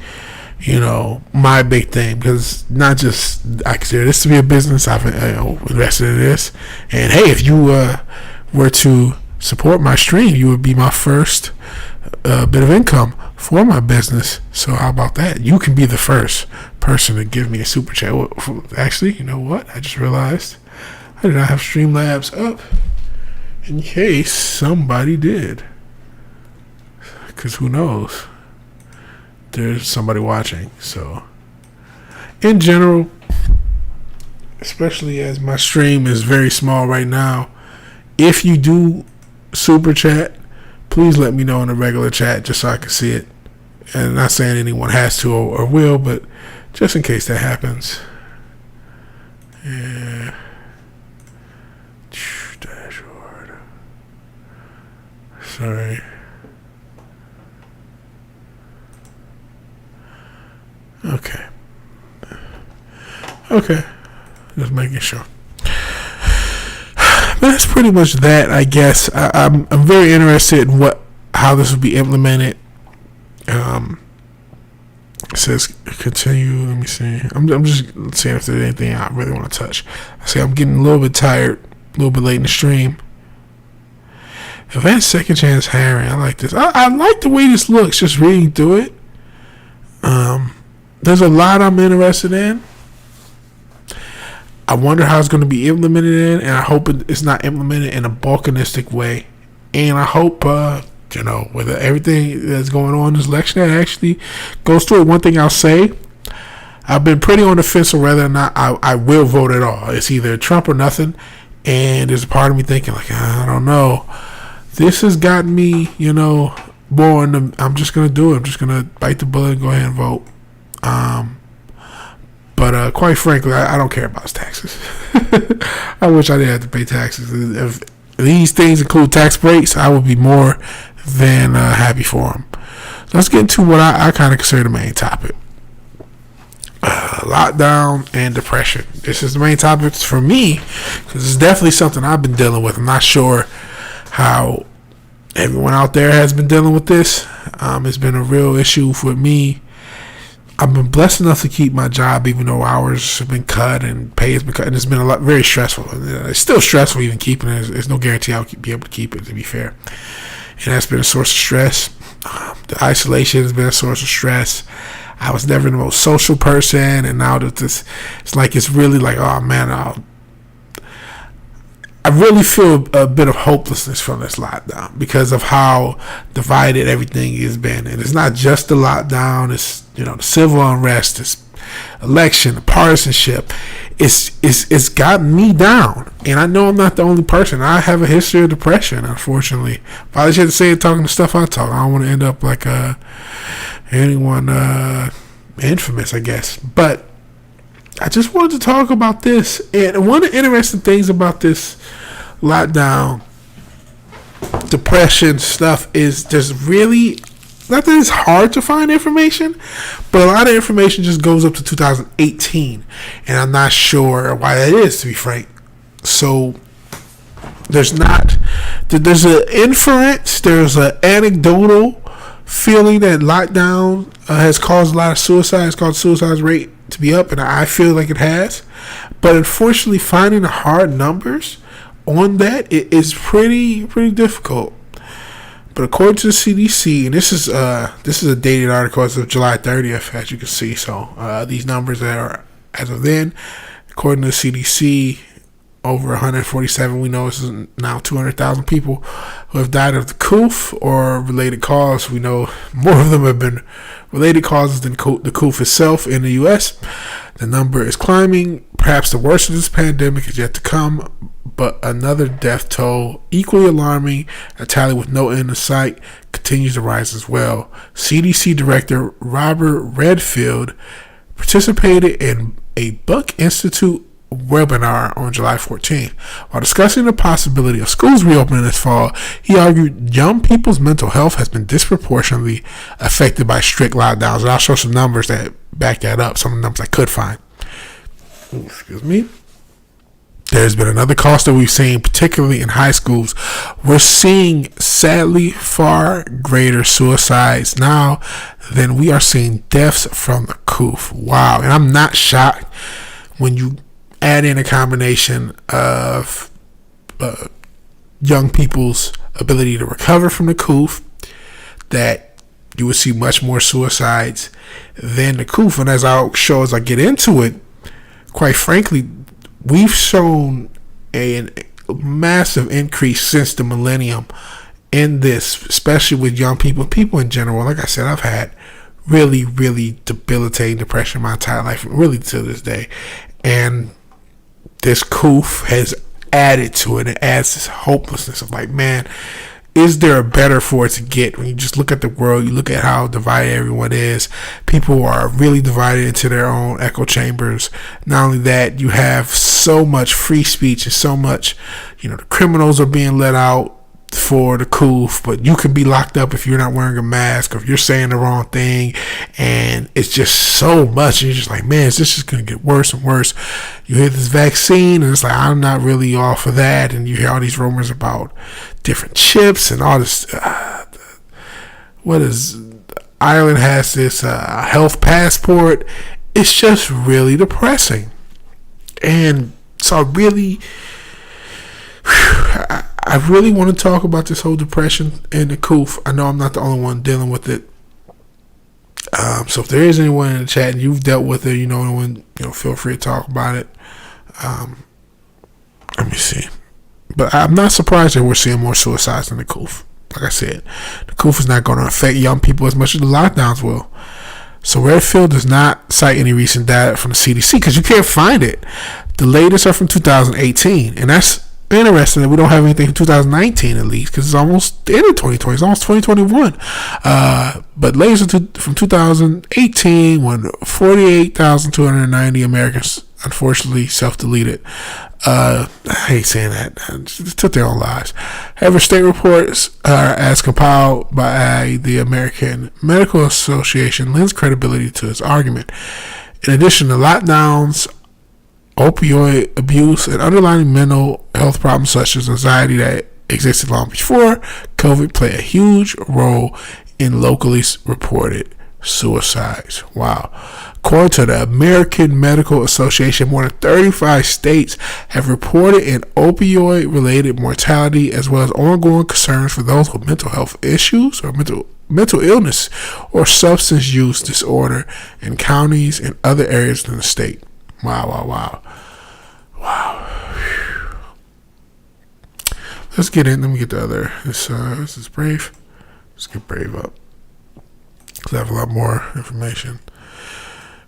my big thing, because not just, I consider this to be a business. I've invested in this, and hey, if you were to support my stream, you would be my first bit of income for my business. So how about that? You can be the first person to give me a super chat. Actually, you know what? I just realized I did not have Streamlabs up in case somebody did, because who knows, there's somebody watching. So in general, especially as my stream is very small right now, if you do super chat, please let me know in the regular chat just so I can see it. And I'm not saying anyone has to or will, but just in case that happens. Yeah. Sure. Sorry. Okay. Just making sure. But that's pretty much that, I guess. I'm very interested in how this will be implemented. It says continue. Let me see. I'm just seeing if there's anything I really want to touch. I see I'm getting a little bit tired, a little bit late in the stream. Advanced second chance hiring. I like this. I like the way this looks. Just reading through it. There's a lot I'm interested in. I wonder how it's going to be implemented in, and I hope it's not implemented in a balkanistic way. And I hope, whether everything that's going on in this election that actually goes through it. One thing I'll say, I've been pretty on the fence on whether or not I will vote at all. It's either Trump or nothing, and there's a part of me thinking, like, I don't know. This has gotten me, more I'm just going to do it. I'm just going to bite the bullet and go ahead and vote. But quite frankly, I don't care about his taxes. I wish I didn't have to pay taxes. If these things include tax breaks, I would be more than happy for him. So let's get into what I kind of consider the main topic. Lockdown and depression. This is the main topic for me, because it's definitely something I've been dealing with. I'm not sure how everyone out there has been dealing with this. It's been a real issue for me. I've been blessed enough to keep my job, even though hours have been cut and pay has been cut, and it's been very stressful. It's still stressful even keeping it. There's no guarantee I'll be able to keep it, to be fair. And that's been a source of stress. The isolation has been a source of stress. I was never the most social person, and now that it's really like, oh man, I really feel a bit of hopelessness from this lockdown because of how divided everything has been. And it's not just the lockdown, it's, the civil unrest, this election, the partisanship. It's gotten me down. And I know I'm not the only person. I have a history of depression, unfortunately. Probably should say it talking the stuff I talk. I don't want to end up like anyone infamous, I guess. But I just wanted to talk about this. And one of the interesting things about this lockdown, depression stuff is there's really, not that it's hard to find information, but a lot of information just goes up to 2018. And I'm not sure why that is, to be frank. So there's an inference, there's an anecdotal feeling that lockdown has caused a lot of suicide. It's caused suicide rate to be up, and I feel like it has. But unfortunately, finding the hard numbers on that is pretty difficult. But according to the CDC, and this is a dated article as of July 30th, as you can see. So these numbers are as of then. According to the CDC, over 147, we know this is now 200,000 people who have died of the COOF or related cause. We know more of them have been related causes than the COOF itself in the U.S. The number is climbing. Perhaps the worst of this pandemic is yet to come, but another death toll, equally alarming, a tally with no end in sight, continues to rise as well. CDC Director Robert Redfield participated in a Buck Institute webinar on July 14th. While discussing the possibility of schools reopening this fall, he argued young people's mental health has been disproportionately affected by strict lockdowns. And I'll show some numbers that back that up, some of the numbers I could find. Excuse me. There's been another cost that we've seen, particularly in high schools. We're seeing, sadly, far greater suicides now than we are seeing deaths from the COOF. Wow. And I'm not shocked when you add in a combination of young people's ability to recover from the COOF, that you would see much more suicides than the COOF. And as I'll show as I get into it, quite frankly, we've shown a massive increase since the millennium in this, especially with young people in general. Like I said, I've had really debilitating depression my entire life, really to this day. And this COOF has added to it. It adds this hopelessness of like, man, is there a better for it to get? When you just look at the world, you look at how divided everyone is. People are really divided into their own echo chambers. Not only that, you have so much free speech and so much, the criminals are being let out. for the coof, but you can be locked up if you're not wearing a mask or if you're saying the wrong thing, and it's just so much. And you're just like, man, is this just gonna get worse and worse? You hear this vaccine, and it's like, I'm not really all for that. And you hear all these rumors about different chips and all this. Ireland has this health passport. It's just really depressing, and so I really want to talk about this whole depression and the coof. I know I'm not the only one dealing with it. So if there is anyone in the chat and you've dealt with it, feel free to talk about it. Let me see. But I'm not surprised that we're seeing more suicides than the coof. Like I said, the coof is not going to affect young people as much as the lockdowns will. So Redfield does not cite any recent data from the CDC because you can't find it. The latest are from 2018, and that's interesting that we don't have anything from 2019 at least, because it's almost the end of 2020. It's almost 2021. But latest from 2018, when 48,290 Americans unfortunately self-deleted. I hate saying that. Just took their own lives. However, state reports as compiled by the American Medical Association lends credibility to its argument. In addition to lockdowns, opioid abuse, and underlying mental health problems such as anxiety that existed long before COVID play a huge role in locally reported suicides. Wow. According to the American Medical Association, more than 35 states have reported an opioid-related mortality, as well as ongoing concerns for those with mental health issues or mental illness or substance use disorder in counties and other areas in the state. Wow. Let's get in. Let me get the other. This is Brave. Let's get Brave up, because I have a lot more information.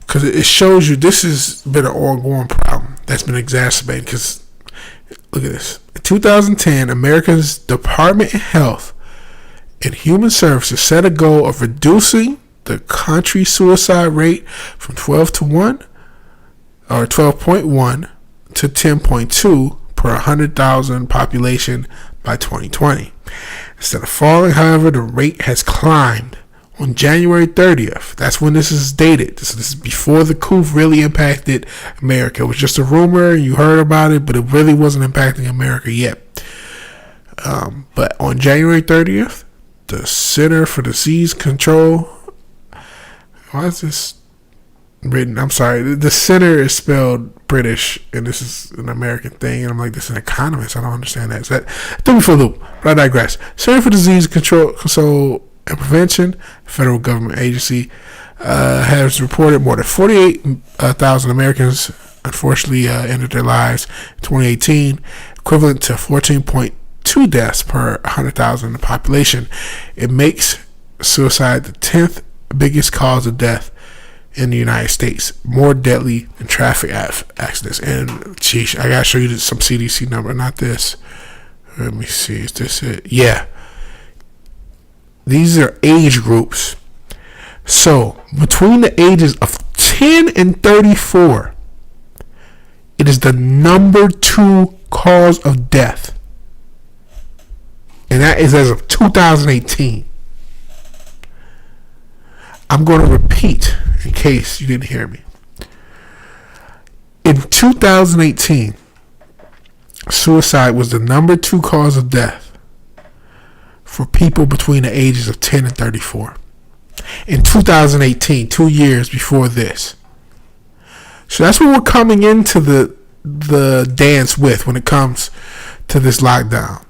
Because it shows you this has been an ongoing problem that's been exacerbated. Because look at this. In 2010, America's Department of Health and Human Services set a goal of reducing the country's suicide rate from 12.1 to 10.2 per 100,000 population by 2020. Instead of falling, however, the rate has climbed. On January 30th, that's when this is dated. This is before the coup really impacted America. It was just a rumor, you heard about it, but it really wasn't impacting America yet. But on January 30th, the Center for Disease Control, why is this written? I'm sorry, the center is spelled British, and this is an American thing, and I'm like, this is an economist. I don't understand that. So that threw me for a loop, but I digress. Center for Disease Control and Prevention, federal government agency, has reported more than 48,000 Americans unfortunately ended their lives in 2018, equivalent to 14.2 deaths per 100,000 in the population. It makes suicide the 10th biggest cause of death in the United States, more deadly than traffic accidents. And geez, I gotta show you some CDC number, not this. Let me see, is this it? Yeah. These are age groups. So, between the ages of 10 and 34, it is the number 2 cause of death. And that is as of 2018. I'm going to repeat in case you didn't hear me. In 2018, suicide was the number 2 cause of death for people between the ages of 10 and 34. In 2018, 2 years before this. So that's what we're coming into the dance with when it comes to this lockdown.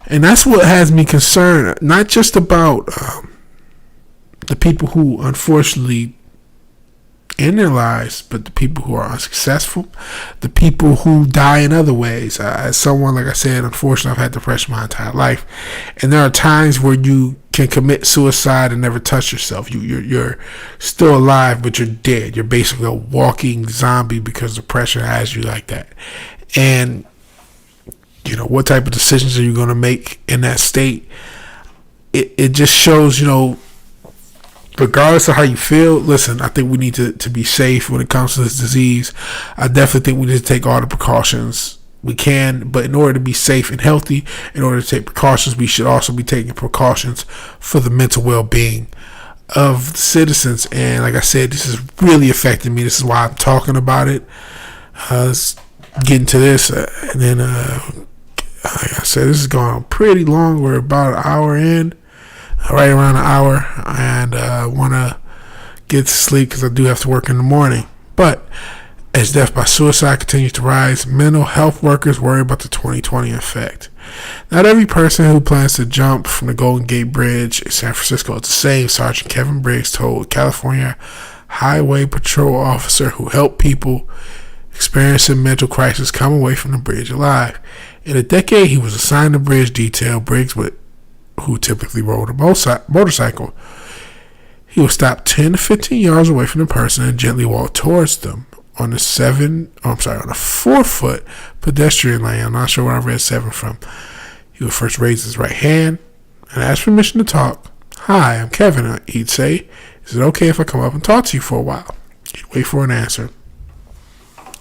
And that's what has me concerned, not just about the people who unfortunately in their lives, but the people who are unsuccessful, the people who die in other ways. As someone, like I said, unfortunately, I've had depression my entire life, and there are times where you can commit suicide and never touch yourself. You're still alive, but you're dead. You're basically a walking zombie because depression has you like that. And what type of decisions are you going to make in that state? It just shows, regardless of how you feel, listen, I think we need to be safe when it comes to this disease. I definitely think we need to take all the precautions we can, but in order to be safe and healthy, in order to take precautions, we should also be taking precautions for the mental well-being of the citizens. And like I said, this is really affecting me. This is why I'm talking about it. Let's get into this, and then like I said, this is going on pretty long. We're about an hour in, right around an hour, and I want to get to sleep because I do have to work in the morning. But as death by suicide continues to rise, mental health workers worry about the 2020 effect. Not every person who plans to jump from the Golden Gate Bridge in San Francisco is the same, Sergeant Kevin Briggs told California Highway Patrol officer who helped people experiencing mental crisis come away from the bridge alive. In a decade, he was assigned to bridge detail. Briggs, who typically rode a motorcycle, he would stop 10 to 15 yards away from the person and gently walk towards them on a 4-foot pedestrian lane. I'm not sure where I read 7 from. He would first raise his right hand and ask permission to talk. "Hi, I'm Kevin," he'd say. "Is it okay if I come up and talk to you for a while?" He'd wait for an answer.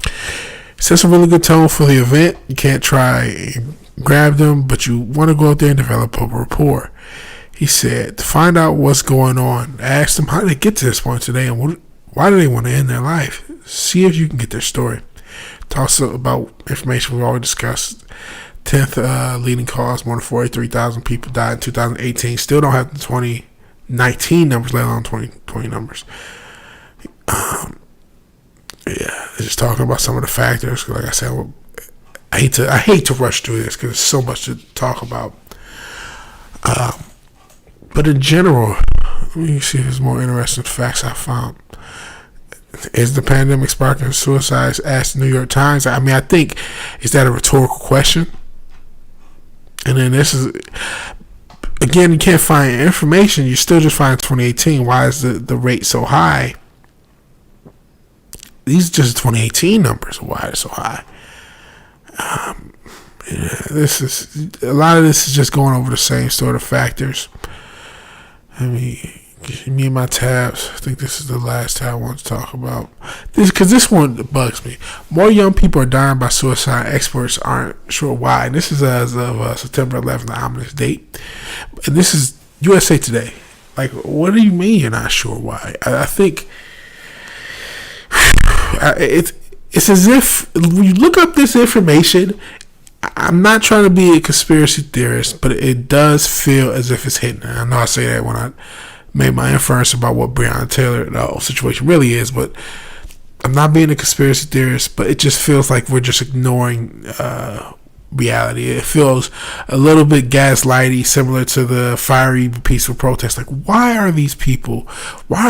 It sets a really good tone for the event. You can't try and grab them, but you want to go out there and develop a rapport. He said, to find out what's going on, ask them how did they get to this point today and why do they want to end their life. See if you can get their story. Talks about information we've already discussed. 10th leading cause, more than 43,000 people died in 2018. Still don't have the 2019 numbers, let alone 2020 numbers. Yeah, just talking about some of the factors. Like I said, I hate to rush through this because there's so much to talk about. But in general, let me see if there's more interesting facts I found. Is the pandemic sparking suicides? Asked the New York Times. I mean, I think, is that a rhetorical question? And then this is, again, you can't find information. You still just find 2018. Why is the rate so high? These are just 2018 numbers. Why are they so high? This is a lot of this is just going over the same sort of factors. I mean, me and my tabs. I think this is the last tab I want to talk about. Because this one bugs me. More young people are dying by suicide. Experts aren't sure why. And this is as of September 11th, the ominous date. And this is USA Today. Like, what do you mean you're not sure why? I think it's as if when you look up this information, I'm not trying to be a conspiracy theorist, but it does feel as if it's hidden. I know I say that when I made my inference about what Breonna Taylor situation really is, but I'm not being a conspiracy theorist, but it just feels like we're just ignoring reality. It feels a little bit gaslighty, similar to the fiery peaceful protest. Like, why are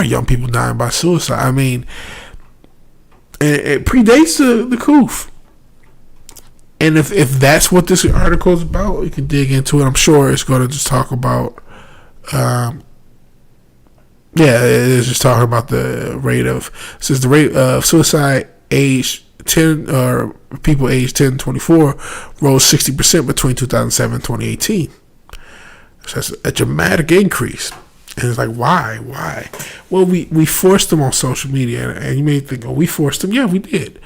young people dying by suicide? I mean, it predates the coup. And if that's what this article is about, you can dig into it. I'm sure it's going to just talk about, it's just talking about the rate of, says the rate of suicide age 10, or people aged 10 to 24 rose 60% between 2007 and 2018. So that's a dramatic increase. And it's like, why? Well, we forced them on social media. And you may think, we forced them. Yeah, we did.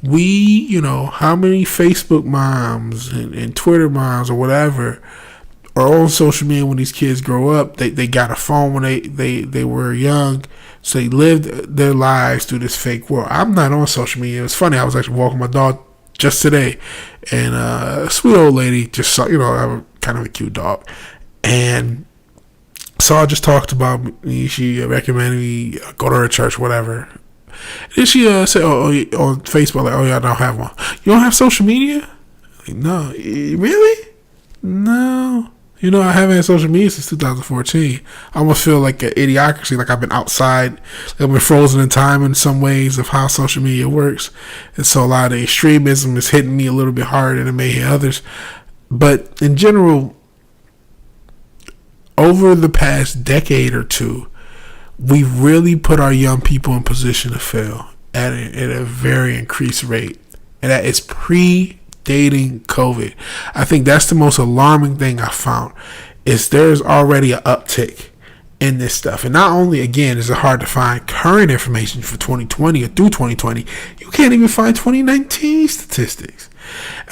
How many Facebook moms and Twitter moms or whatever are on social media when these kids grow up? They got a phone when they were young, so they lived their lives through this fake world. I'm not on social media. It was funny. I was actually walking my dog just today, and a sweet old lady just saw, I have a kind of a cute dog, and so I just talked about me. She recommended me go to her church, whatever. Then she said, on Facebook, like, I don't have one. You don't have social media? Like, no. Really? No. I haven't had social media since 2014. I almost feel like an idiocracy, like I've been outside, like I've been frozen in time in some ways of how social media works. And so a lot of the extremism is hitting me a little bit harder than it may hit others. But in general, over the past decade or two, we've really put our young people in position to fail at a very increased rate. And that is predating COVID. I think that's the most alarming thing I found, is there's already an uptick in this stuff. And not only, again, is it hard to find current information for 2020 or through 2020, you can't even find 2019 statistics.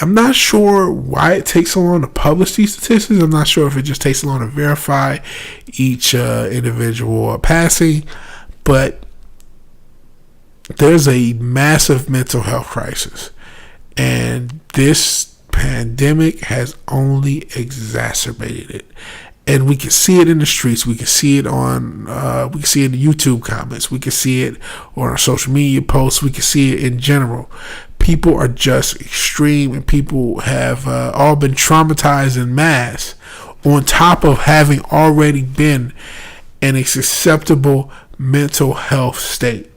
I'm not sure why it takes so long to publish these statistics. I'm not sure if it just takes so long to verify each individual passing, but there's a massive mental health crisis, and this pandemic has only exacerbated it. And we can see it in the streets. We can see it on. We can see it in the YouTube comments. We can see it on our social media posts. We can see it in general. People are just extreme, and people have all been traumatized en masse, on top of having already been in a susceptible mental health state.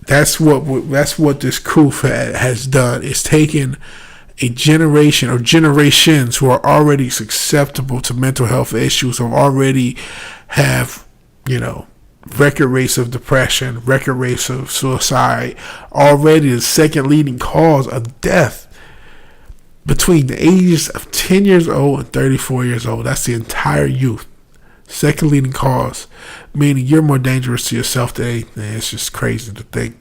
That's what this coup has done. It's taken a generation or generations who are already susceptible to mental health issues, who already have, record rates of depression, record rates of suicide, already the second leading cause of death between the ages of 10 years old and 34 years old. That's the entire youth. Second leading cause, meaning you're more dangerous to yourself than anything. It's just crazy to think.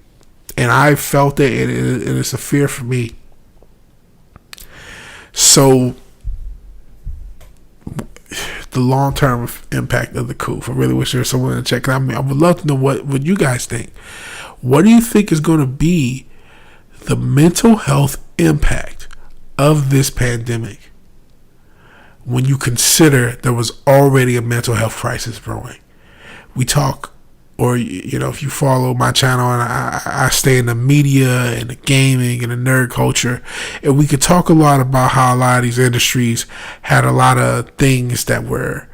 And I felt it, and it's a fear for me. So, the long-term impact of the coup. I really wish there was someone to check. I would love to know what you guys think. What do you think is going to be the mental health impact of this pandemic when you consider there was already a mental health crisis brewing? We talk, or if you follow my channel, and I stay in the media and the gaming and the nerd culture, and we could talk a lot about how a lot of these industries had a lot of things that were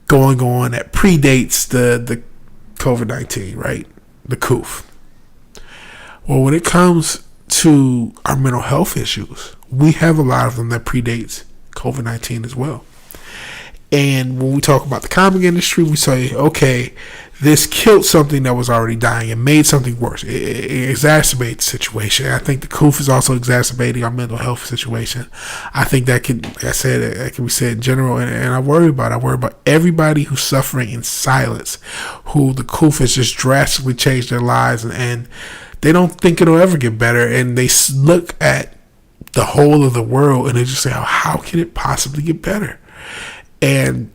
going on that predates the COVID-19, right? The coup. Well, when it comes to our mental health issues, we have a lot of them that predates COVID-19 as well. And when we talk about the comic industry, we say, okay, this killed something that was already dying and made something worse. It exacerbates the situation. I think the coup is also exacerbating our mental health situation. I think that can, like I said, that can be said in general. And I worry about everybody who's suffering in silence, who the coup has just drastically changed their lives, and they don't think it'll ever get better. And they look at the whole of the world and they just say, how can it possibly get better? And,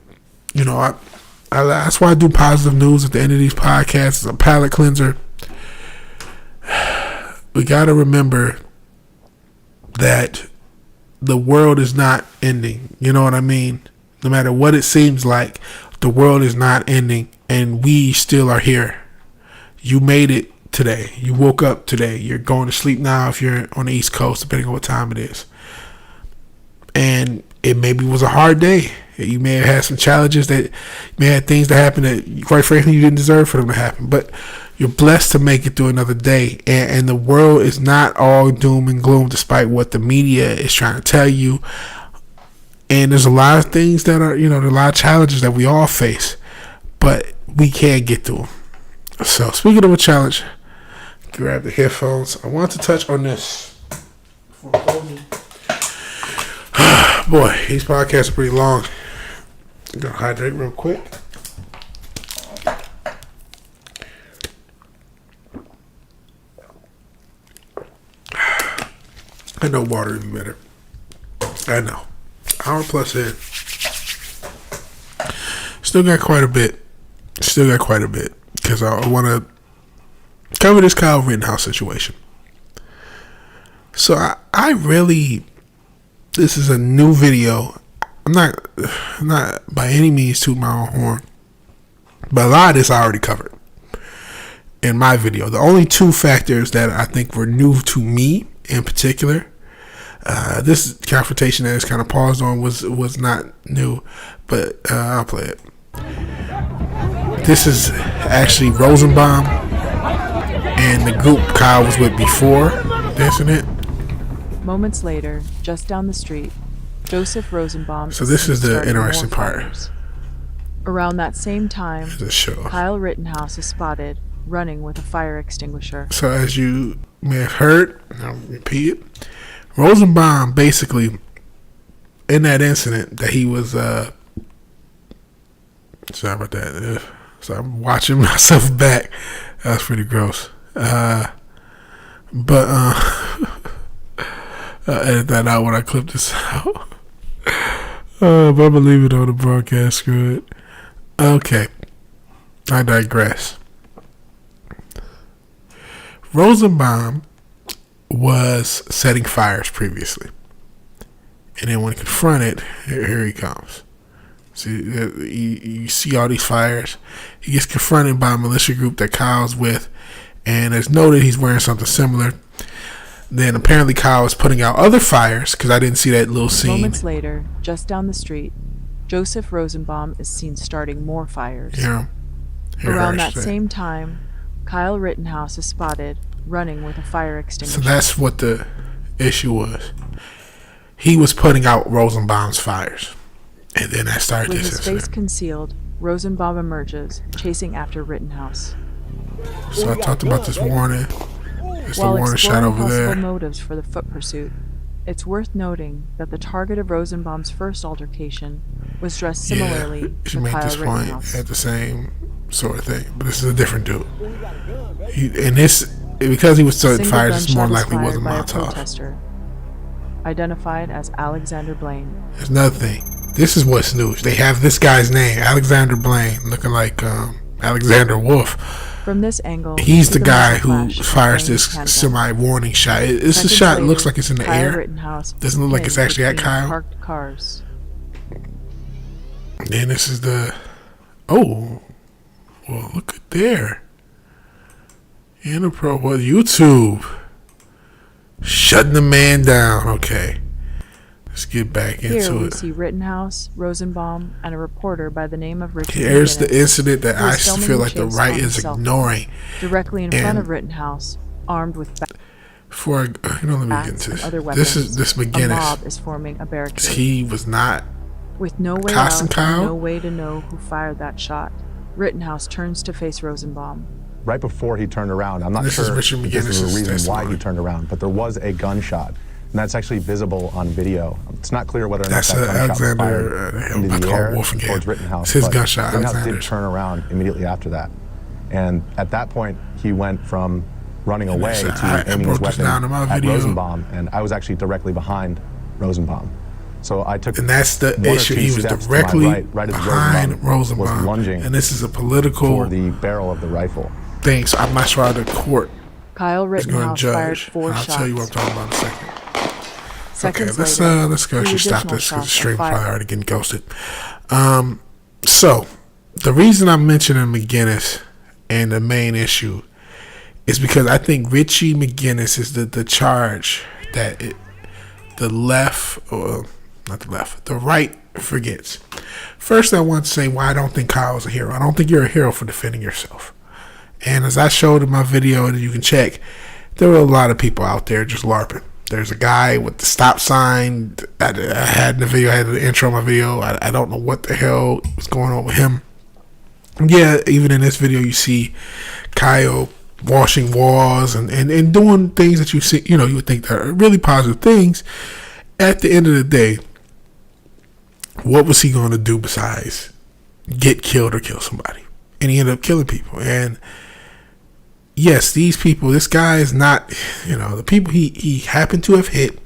that's why I do positive news at the end of these podcasts. It's a palate cleanser. We got to remember that the world is not ending. You know what I mean? No matter what it seems like, the world is not ending, and we still are here. You made it today. You woke up today. You're going to sleep now if you're on the East Coast, depending on what time it is. And it maybe was a hard day. You may have had some challenges, that you may have things that happen that, quite frankly, you didn't deserve for them to happen. But you're blessed to make it through another day. And the world is not all doom and gloom, despite what the media is trying to tell you. And there's a lot of things that are, there are a lot of challenges that we all face. But we can get through them. So, speaking of a challenge, grab the headphones. I want to touch on this. Boy, these podcasts are pretty long. I'm going to hydrate real quick. I know water would be better. I know. Hour plus in. Still got quite a bit. Because I want to cover this Kyle Rittenhouse situation. So I really... This is a new video. I'm not by any means tooting my own horn, but a lot of this I already covered in my video. The only two factors that I think were new to me in particular, this confrontation that is kind of paused on was not new, but I'll play it. This is actually Rosenbaum and the group Kyle was with before the incident. Moments later, just down the street, Joseph Rosenbaum. So this is the interesting part. Around that same time, show. Kyle Rittenhouse is spotted running with a fire extinguisher. So as you may have heard, and I'll repeat it, Rosenbaum basically, in that incident that he was, sorry about that. So I'm watching myself back. That was pretty gross. But Edit that out when I clip this out. But I'm going to leave it on the broadcast. Screw it. Okay. I digress. Rosenbaum was setting fires previously. And then when confronted, here he comes. See, you see all these fires. He gets confronted by a militia group that Kyle's with, and it's noted he's wearing something similar. Then apparently Kyle is putting out other fires, because I didn't see that little scene. Moments later, just down the street, Joseph Rosenbaum is seen starting more fires. Yeah. Around that same time, Kyle Rittenhouse is spotted running with a fire extinguisher. So that's what the issue was. He was putting out Rosenbaum's fires. And then that started with this his incident. face concealed, Rosenbaum emerges, chasing after Rittenhouse. So I talked about this warning. It's the While warning shot exploring over possible there. motives for the foot pursuit, it's worth noting that the target of Rosenbaum's first altercation was dressed similarly she to made Kyle this point Rittenhouse. at the same sort of thing, but this is a different dude. Because he was starting Single fires, it's more gunshot is likely wasn't fired by a Molotov. protester, identified as Alexander Blaine. There's another thing. This is what's new. They have this guy's name, Alexander Blaine, looking like Alexander Wolf. From this angle, He's the see guy muzzle who flash of fires Blaine's this handgun. semi-warning shot. This Seconds shot later, looks like it's in the Kyle air. Rittenhouse Doesn't look like it's pinned actually at between Kyle. Parked cars. Then this is the... Oh. Well, look at there. YouTube. Shutting the man down. Okay. Let's get back Here into we it. see Rittenhouse, Rosenbaum, and a reporter by the name of Richard Here's the McGinnis, incident that who I is filming feel the like the chase right on is his cell phone. ignoring. Directly in front And of Rittenhouse, armed with Before let me get bats into and this. other weapons, This is this a mob McGinnis. is forming a barricade. He was not With no way Costin out Kyle? and no way to know who fired that shot, Rittenhouse turns to face Rosenbaum. Right before he turned around, I'm not This is sure Richard if this is McGinnis's the reason why testimony. he turned around, but there was a gunshot, and that's actually visible on video. It's not clear whether or not That's that gunshot was Alexander, fired I'm into about to the call air Wolf again. towards Rittenhouse. It's his but gunshot, Rittenhouse Alexander's. did turn around immediately after that, and at that point he went from running away said, to I aiming his broke this weapon down in my at video. Rosenbaum, and I was actually directly behind Rosenbaum. So I took And that's the one or issue. two He was steps to directly my right as behind was Rosenbaum. lunging And this is a political for the barrel of the rifle. thing, so I'm not sure how the court Kyle is going Rittenhouse to fired judge. 4 And I'll shots. tell you what I'm talking about in a second. Seconds Okay, later, let's go. I 3 should stop additional this because the shots stream are probably fired. already getting ghosted. So the reason I'm mentioning McGinnis and the main issue is because I think Richie McGinnis is the charge that the left, or not the left, the right forgets. First, I want to say why I don't think Kyle's a hero. I don't think you're a hero for defending yourself. And as I showed in my video, and you can check, there were a lot of people out there just LARPing. There's a guy with the stop sign that I had in the video. I had the intro of my video. I don't know what the hell was going on with him. Yeah, even in this video, you see Kyle washing walls and doing things that you see, you would think that are really positive things. At the end of the day, what was he going to do besides get killed or kill somebody? And he ended up killing people. And yes, these people, this guy is not, the people he happened to have hit,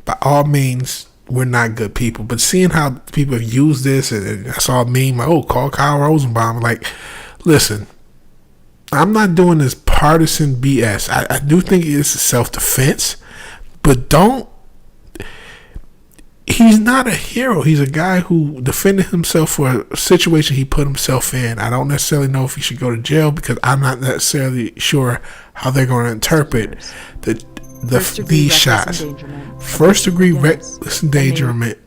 by all means, we're not good people. But seeing how people have used this, and I saw a meme, call Kyle Rosenbaum. Like, listen, I'm not doing this partisan BS. I do think it's self-defense, but he's not a hero. He's a guy who defended himself for a situation he put himself in. I don't necessarily know if he should go to jail because I'm not necessarily sure how they're going to interpret these shots. First degree reckless endangerment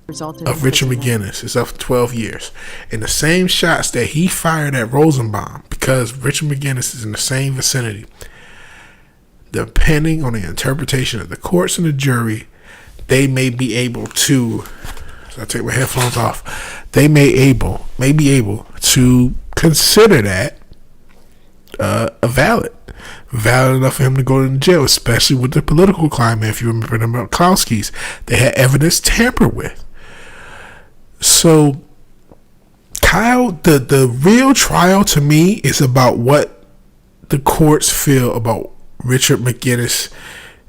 of Richard McGinnis is up to 12 years. And the same shots that he fired at Rosenbaum, because Richard McGinnis is in the same vicinity, depending on the interpretation of the courts and the jury, they may be able to, so I take my headphones off, they may be able to consider that a valid enough for him to go to jail, especially with the political climate. If you remember the Murkowski's, they had evidence tampered with. So Kyle, the real trial to me is about what the courts feel about Richard McGinnis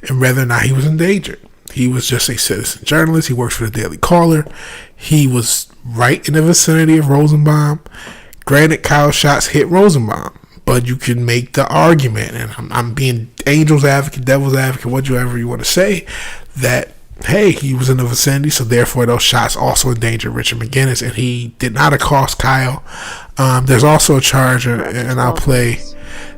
and whether or not he was endangered. He was just a citizen journalist. He worked for the Daily Caller. He was right in the vicinity of Rosenbaum. Granted, Kyle's shots hit Rosenbaum, but you can make the argument, and I'm being angel's advocate, devil's advocate, whatever you want to say, that, hey, he was in the vicinity, so therefore those shots also endangered Richard McGinnis, and he did not accost Kyle. There's also a charge, and I'll play,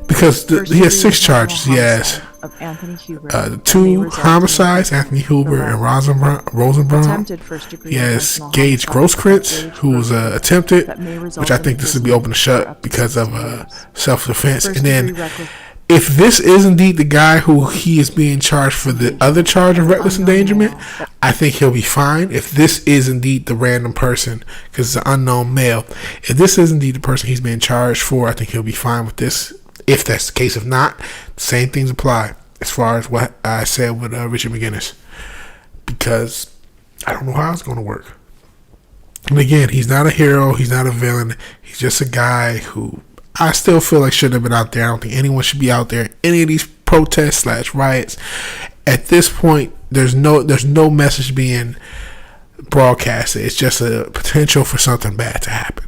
because he has 6 charges. He has of Anthony Huber, 2 homicides, Anthony Huber and Rosenbaum. Attempted first-degree He has intentional Gage homicide, Grosskreutz, who was attempted, that may result which I in think this would be open to imprisonment shut for up to because of 16 years. self-defense. And First-degree then, reckless- if this is indeed the guy who he is being charged for the other charge of reckless endangerment, I think he'll be fine. If this is indeed the random person, because it's an unknown male, if this is indeed the person he's being charged for, I think he'll be fine with this. If that's the case, if not, same things apply as far as what I said with Richard McGinnis, because I don't know how it's going to work. And again, he's not a hero. He's not a villain. He's just a guy who I still feel like shouldn't have been out there. I don't think anyone should be out there in any of these protests / riots. At this point, there's no message being broadcasted. It's just a potential for something bad to happen.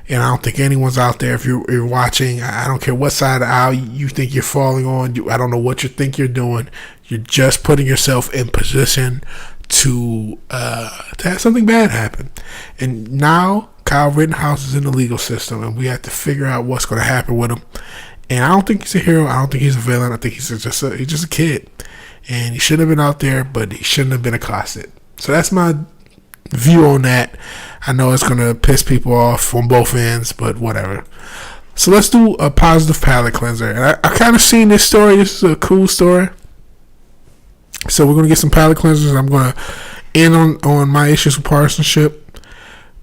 And I don't think anyone's out there. If you're watching, I don't care what side of the aisle you think you're falling on. I don't know what you think you're doing. You're just putting yourself in position to have something bad happen. And now Kyle Rittenhouse is in the legal system, and we have to figure out what's going to happen with him. And I don't think he's a hero. I don't think he's a villain. I think he's just a kid, and he shouldn't have been out there, but he shouldn't have been accosted. So that's my view on that. I know it's going to piss people off on both ends, but whatever. So let's do a positive palate cleanser. And I kind of seen this story. This is a cool story. So we're going to get some palate cleansers. I'm going to end on my issues with partisanship.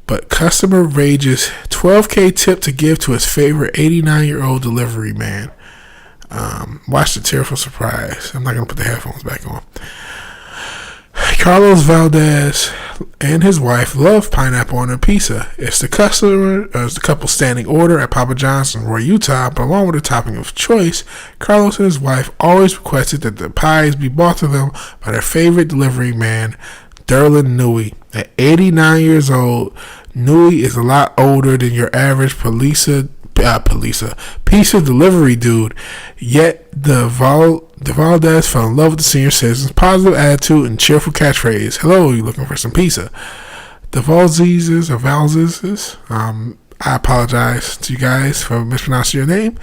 But customer rages $12K tip to give to his favorite 89-year-old delivery man. Watch the tearful surprise. I'm not going to put the headphones back on. Carlos Valdez and his wife love pineapple on their pizza. It's the couple standing order at Papa John's in Roy, Utah, but along with the topping of choice, Carlos and his wife always requested that the pies be brought to them by their favorite delivery man, Derlin Newey. At 89 years old, Newey is a lot older than your average pizza delivery dude. Yet the Valdez fell in love with the senior citizen's positive attitude and cheerful catchphrase. Hello, you looking for some pizza? The Valdezes, I apologize to you guys for mispronouncing your name,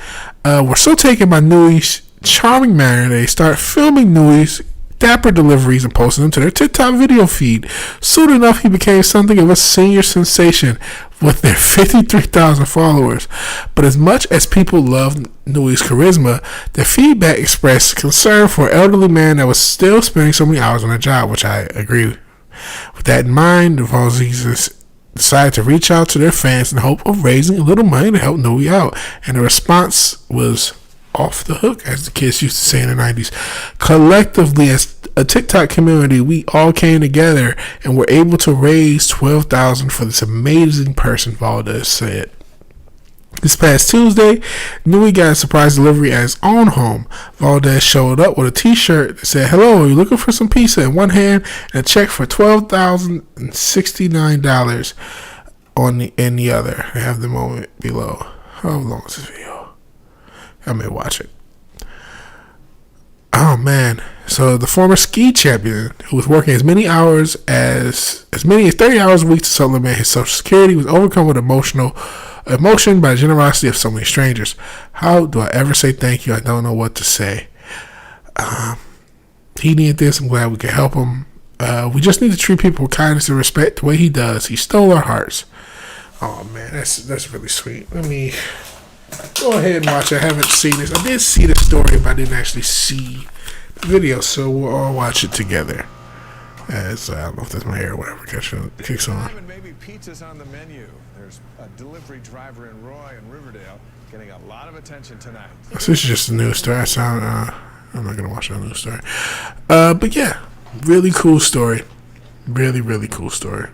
were so taken by Newey's charming manner, they start filming Newey's dapper deliveries and posting them to their TikTok video feed. Soon enough, he became something of a senior sensation with their 53,000 followers. But as much as people loved Newey's charisma, their feedback expressed concern for an elderly man that was still spending so many hours on a job, which I agree with. With that in mind, the Valdezes decided to reach out to their fans in the hope of raising a little money to help Newey out. And the response was off the hook, as the kids used to say in the 90s. Collectively, as a TikTok community, we all came together and were able to raise $12,000 for this amazing person, Valdez said. This past Tuesday, Newey got a surprise delivery at his own home. Valdez showed up with a t-shirt that said, "Hello, are you looking for some pizza?" in one hand and a check for $12,069 in the other. I have the moment below. How long is this video? I may watch it. Oh man! So the former ski champion, who was working as many as 30 hours a week to supplement his Social Security, was overcome with emotion by the generosity of so many strangers. How do I ever say thank you? I don't know what to say. He needed this. I'm glad we could help him. We just need to treat people with kindness and respect the way he does. He stole our hearts. Oh man, that's really sweet. Let me go ahead and watch it. I haven't seen this. I did see the story, but I didn't actually see the video, so we'll all watch it together. As I don't know if that's my hair or whatever kicks on. Maybe pizza's on the menu. There's a delivery driver in Roy and Riverdale getting a lot of attention tonight. So this is just a news story. I'm not gonna watch that news story. But yeah, really cool story. Really, really cool story.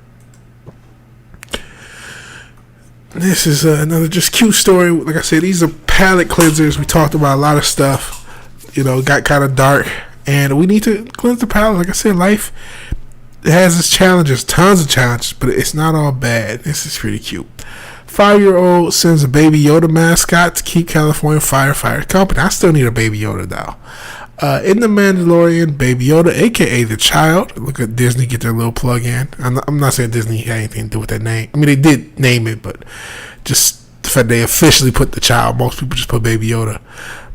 This is another just cute story. Like I said, these are palate cleansers. We talked about a lot of stuff. You know, got kind of dark. And we need to cleanse the palate. Like I said, life has its challenges, tons of challenges, but it's not all bad. This is pretty cute. 5-year-old sends a Baby Yoda mascot to keep California firefighters company. I still need a Baby Yoda now. In The Mandalorian, Baby Yoda, a.k.a. the Child. Look at Disney get their little plug in. I'm not saying Disney had anything to do with that name. I mean, they did name it, but just the fact they officially put the Child. Most people just put Baby Yoda.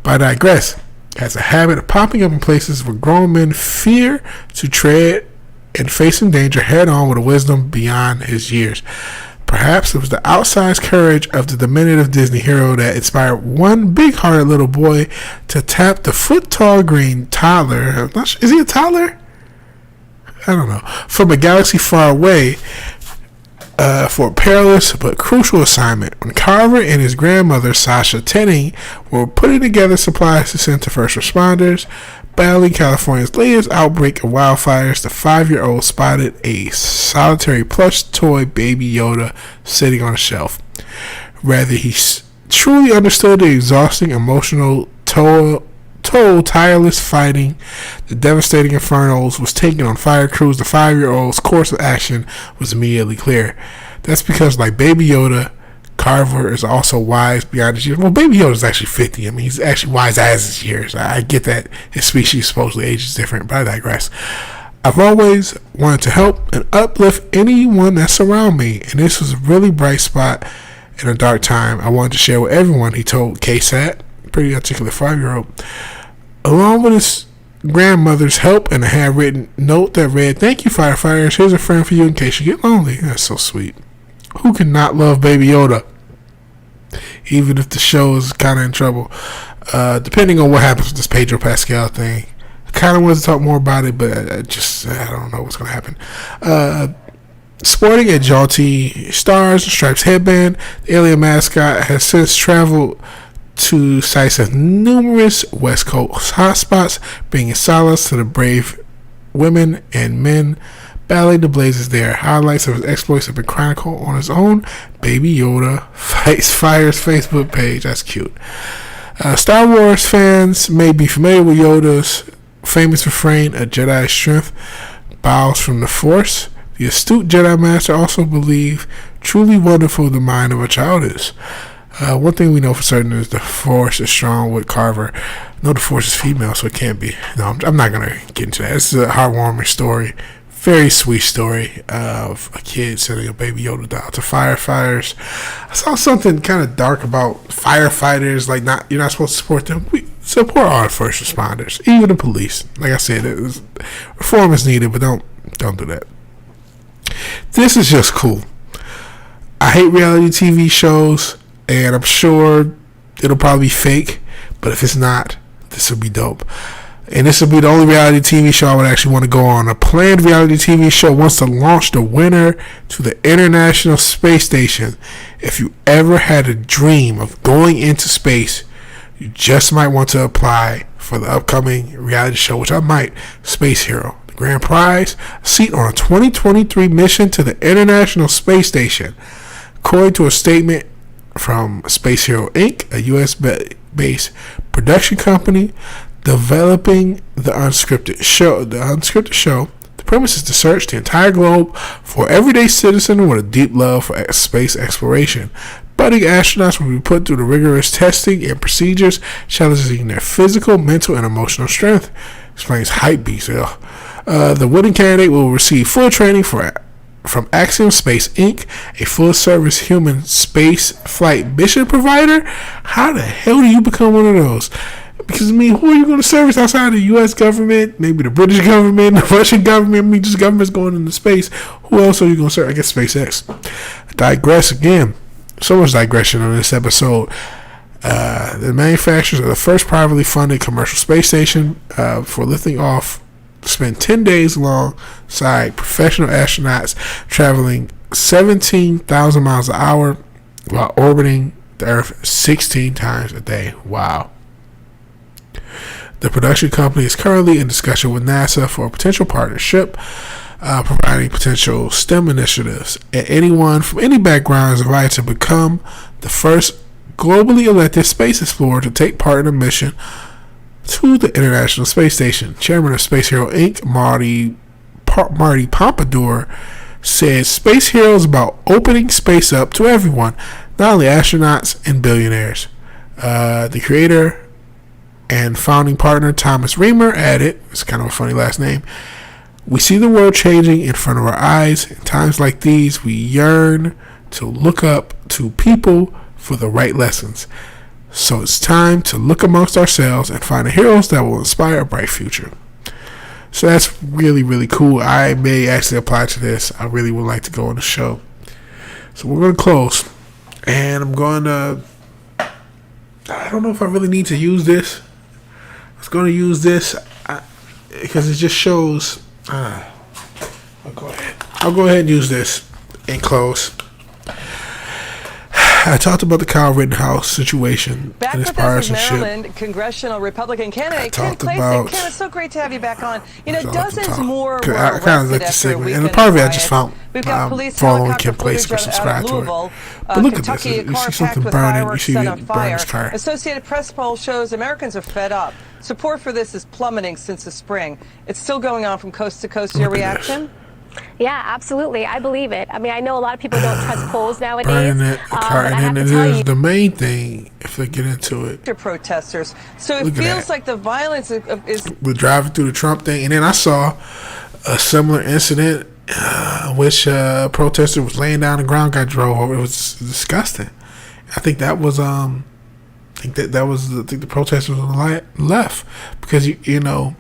But I digress. Has a habit of popping up in places where grown men fear to tread and facing danger head-on with a wisdom beyond his years. Perhaps it was the outsized courage of the diminutive Disney hero that inspired one big-hearted little boy to tap the foot-tall green toddler. Is he a toddler? I don't know. From a galaxy far away for a perilous but crucial assignment. When Carver and his grandmother, Sasha Tenning, were putting together supplies to send to first responders, battling California's latest outbreak of wildfires, the 5-year-old spotted a solitary plush toy Baby Yoda sitting on a shelf. Rather, he truly understood the exhausting emotional toll tireless fighting the devastating infernos was taking on fire crews. The 5-year-old's course of action was immediately clear. That's because, like Baby Yoda, Carver is also wise beyond his years. Well, Baby Yoda is actually 50. I mean, he's actually wise as his years. I get that his species supposedly age is different, but I digress. I've always wanted to help and uplift anyone that's around me, and this was a really bright spot in a dark time I wanted to share with everyone, he told KSAT, pretty articulate 5-year-old. Along with his grandmother's help and a handwritten note that read, "Thank you, firefighters. Here's a friend for you in case you get lonely." That's so sweet. Who can not love Baby Yoda? Even if the show is kind of in trouble. Depending on what happens with this Pedro Pascal thing. I kind of want to talk more about it, but I don't know what's going to happen. Sporting a jaunty stars and stripes headband, the alien mascot has since traveled to sites of numerous West Coast hotspots, bringing solace to the brave women and men battling the blazes there. Highlights of his exploits have been chronicled on his own Baby Yoda Fights Fires Facebook page. That's cute. Star Wars fans may be familiar with Yoda's famous refrain, "A Jedi's strength bows from the Force." The astute Jedi Master also believed truly wonderful the mind of a child is. One thing we know for certain is the Force is strong with Carver. No, the Force is female, so it can't be. No, I'm not going to get into that. This is a heartwarming story. Very sweet story of a kid sending a Baby Yoda down to firefighters. I saw something kind of dark about firefighters. Like, you're not supposed to support them. We support our first responders, even the police. Like I said, reform is needed, but don't do that. This is just cool. I hate reality TV shows, and I'm sure it'll probably be fake. But if it's not, this will be dope. And this will be the only reality TV show I would actually want to go on. A planned reality TV show wants to launch the winner to the International Space Station. If you ever had a dream of going into space, you just might want to apply for the upcoming reality show, which I might. Space Hero. The grand prize, a seat on a 2023 mission to the International Space Station. According to a statement from Space Hero Inc., a U.S.-based production company developing the unscripted show. The premise is to search the entire globe for an everyday citizen with a deep love for space exploration. Budding astronauts will be put through the rigorous testing and procedures, challenging their physical, mental, and emotional strength, explains Hypebeast. The winning candidate will receive full training from Axiom Space Inc., a full-service human space flight mission provider. How the hell do you become one of those? Because, I mean, who are you going to service outside the U.S. government? Maybe the British government, the Russian government. I mean, just governments going into space. Who else are you going to serve? I guess SpaceX. I digress again. So much digression on this episode. The manufacturers of the first privately funded commercial space station for lifting off spent 10 days alongside professional astronauts traveling 17,000 miles an hour while orbiting the Earth 16 times a day. Wow. The production company is currently in discussion with NASA for a potential partnership, providing potential STEM initiatives. And anyone from any background is invited to become the first globally elected space explorer to take part in a mission to the International Space Station. Chairman of Space Hero Inc., Marty Pompadour, said Space Hero is about opening space up to everyone, not only astronauts and billionaires. The creator and founding partner Thomas Reamer added, it's kind of a funny last name, we see the world changing in front of our eyes. In times like these, we yearn to look up to people for the right lessons. So it's time to look amongst ourselves and find the heroes that will inspire a bright future. So that's really, really cool. I may actually apply to this. I really would like to go on the show. So we're going to close. And I'm going to... I don't know if I really need to use this. I was going to use this because it just shows... I'll go ahead and use this and close. I talked about the Kyle Rittenhouse situation back and his with us is partisanship. Maryland congressional Republican candidate Ken talked Clayson. about- Ken, it's so great to have you back on. You know, I like to dozens talk. more were 'Cause I kinda arrested like the after a segment. And weekend part of it I riot. just found We've got police following helicopter Ken Clayson, footage subscribe out of to it. Louisville. But look at Kentucky, this. a You car see packed something with burning. You fireworks see set it on burn fire. this car. Associated Press poll shows Americans are fed up. Support for this is plummeting since the spring. It's still going on from coast to coast. Your Look at this. reaction? Yeah, absolutely. I believe it. I mean, I know a lot of people don't trust polls nowadays. Burning it, but car, I have and to it tell is you, the main thing if they get into it. Protesters. So it Look at feels that. like the violence is We're driving through the Trump thing, and then I saw a similar incident in which a protester was laying down on the ground, got drove over. It was disgusting. I think that was I think the protester was on the left because you know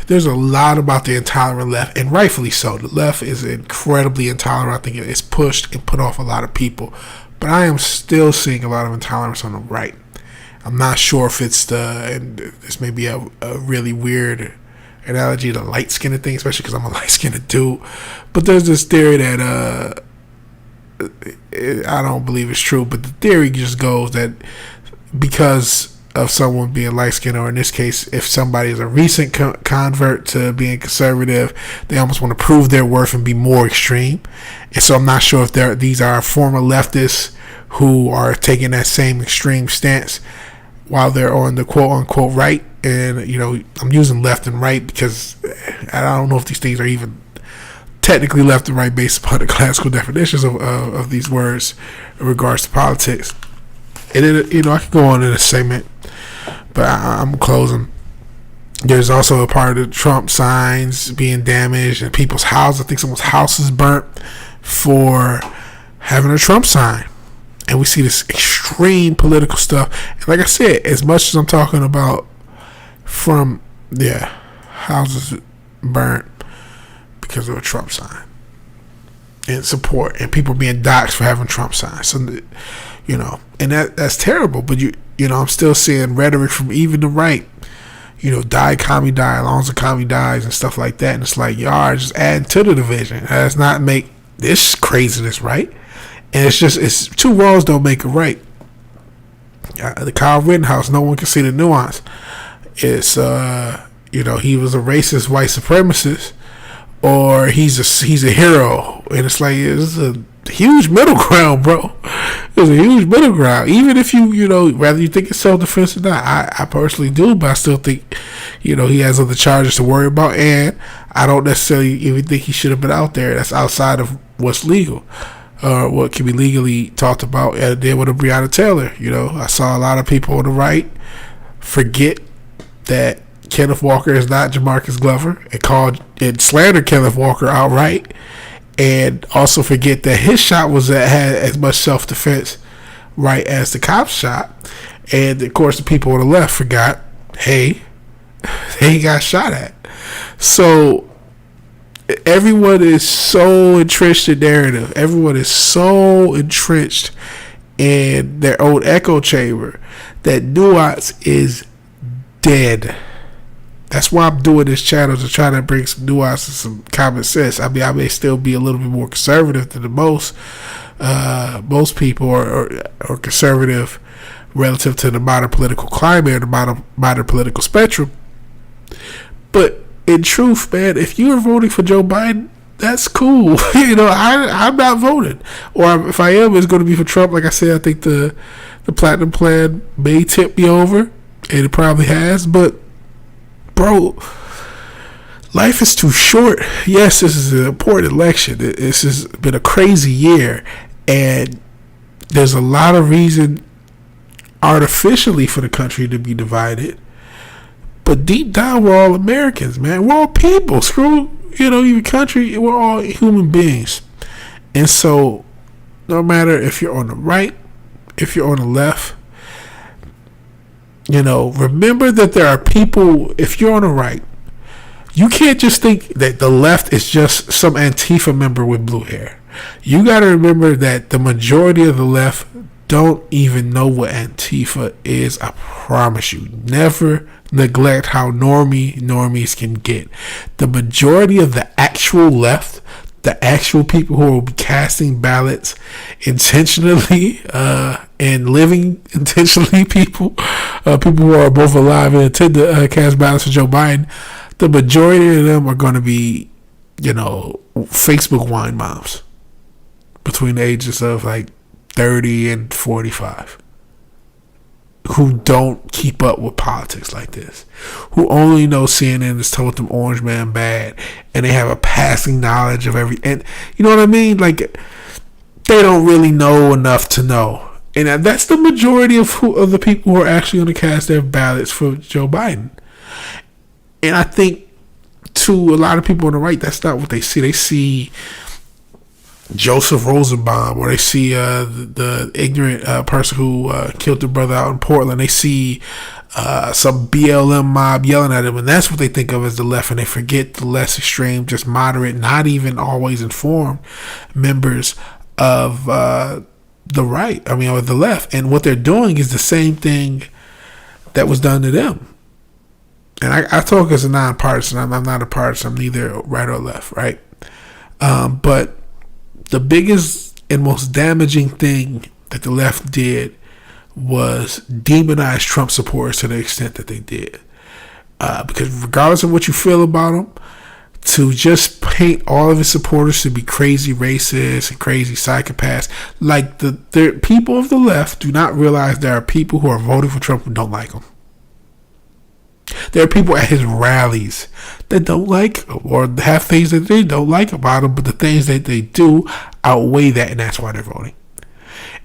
there's a lot about the intolerant left, and rightfully so. The left is incredibly intolerant. I think it's pushed and put off a lot of people, but I am still seeing a lot of intolerance on the right. I'm not sure if it's and this may be a really weird analogy to light-skinned thing, especially because I'm a light-skinned dude, but there's this theory that I don't believe it's true, but the theory just goes that because of someone being light-skinned, or in this case, if somebody is a recent convert to being conservative, they almost want to prove their worth and be more extreme. And so I'm not sure if these are former leftists who are taking that same extreme stance while they're on the quote-unquote right. And, you know, I'm using left and right because I don't know if these things are even technically left and right based upon the classical definitions of these words in regards to politics. And then, you know, I could go on in a segment, but I'm closing. There's also a part of the Trump signs being damaged and people's houses. I think someone's house is burnt for having a Trump sign. And we see this extreme political stuff. And like I said, as much as I'm talking about houses burnt because of a Trump sign and support, and people being doxxed for having Trump signs. So, you know, and that's terrible. But you know, I'm still seeing rhetoric from even the right. You know, die, commie, die, Alonzo commie dies and stuff like that. And it's like, y'all are just adding to the division. That's not make this craziness right. And it's two wrongs don't make it right. The Kyle Rittenhouse, no one can see the nuance. It's you know, he was a racist white supremacist, or he's a hero, and it's like it's a huge middle ground, bro. There's a huge middle ground. Even if you know, whether you think it's self-defense or not, I personally do, but I still think, you know, he has other charges to worry about, and I don't necessarily even think he should have been out there. That's outside of what's legal, or what can be legally talked about. And then with a Breonna Taylor, you know, I saw a lot of people on the right forget that Kenneth Walker is not Jamarcus Glover, and slander Kenneth Walker outright. And also forget that his shot had as much self-defense right as the cop's shot. And of course the people on the left forgot, hey, he got shot at. So everyone is so entrenched in narrative. Everyone is so entrenched in their own echo chamber that nuance is dead. That's why I'm doing this channel, to try to bring some nuance and some common sense. I mean, I may still be a little bit more conservative than most people are conservative relative to the modern political climate or the modern political spectrum. But in truth, man, if you are voting for Joe Biden, that's cool. You know, I'm not voting. Or if I am, it's going to be for Trump. Like I said, I think the Platinum Plan may tip me over. and it probably has. But, bro, life is too short. Yes, this is an important election. This has been a crazy year, and there's a lot of reason artificially for the country to be divided. But deep down, we're all Americans, man. We're all people. Screw, even country. We're all human beings. And so, no matter if you're on the right, if you're on the left, remember that there are people, if you're on the right, you can't just think that the left is just some Antifa member with blue hair. You got to remember that the majority of the left don't even know what Antifa is. I promise you. Never neglect how normies can get. The majority of the actual left, the actual people who will be casting ballots intentionally and living intentionally, people who are both alive and intend to cast ballots for Joe Biden, the majority of them are going to be, Facebook wine moms between the ages of like 30 and 45, who don't keep up with politics like this, who only know CNN has told them Orange Man bad, and they have a passing knowledge of every, and you know what I mean? Like, they don't really know enough to know. And that's the majority of the people who are actually going to cast their ballots for Joe Biden. And I think, to a lot of people on the right, that's not what they see. They see Joseph Rosenbaum, or they see the ignorant person who killed their brother out in Portland. They see some BLM mob yelling at him, and that's what they think of as the left, and they forget the less extreme, just moderate, not even always informed members of the right, or the left. And what they're doing is the same thing that was done to them. And I talk as a non-partisan. I'm not a partisan. I'm neither right or left, right? But the biggest and most damaging thing that the left did was demonize Trump supporters to the extent that they did. Because regardless of what you feel about them, to just paint all of his supporters to be crazy racists and crazy psychopaths, like the people of the left do not realize there are people who are voting for Trump who don't like him. There are people at his rallies that don't like him, or have things that they don't like about him, but the things that they do outweigh that, and that's why they're voting.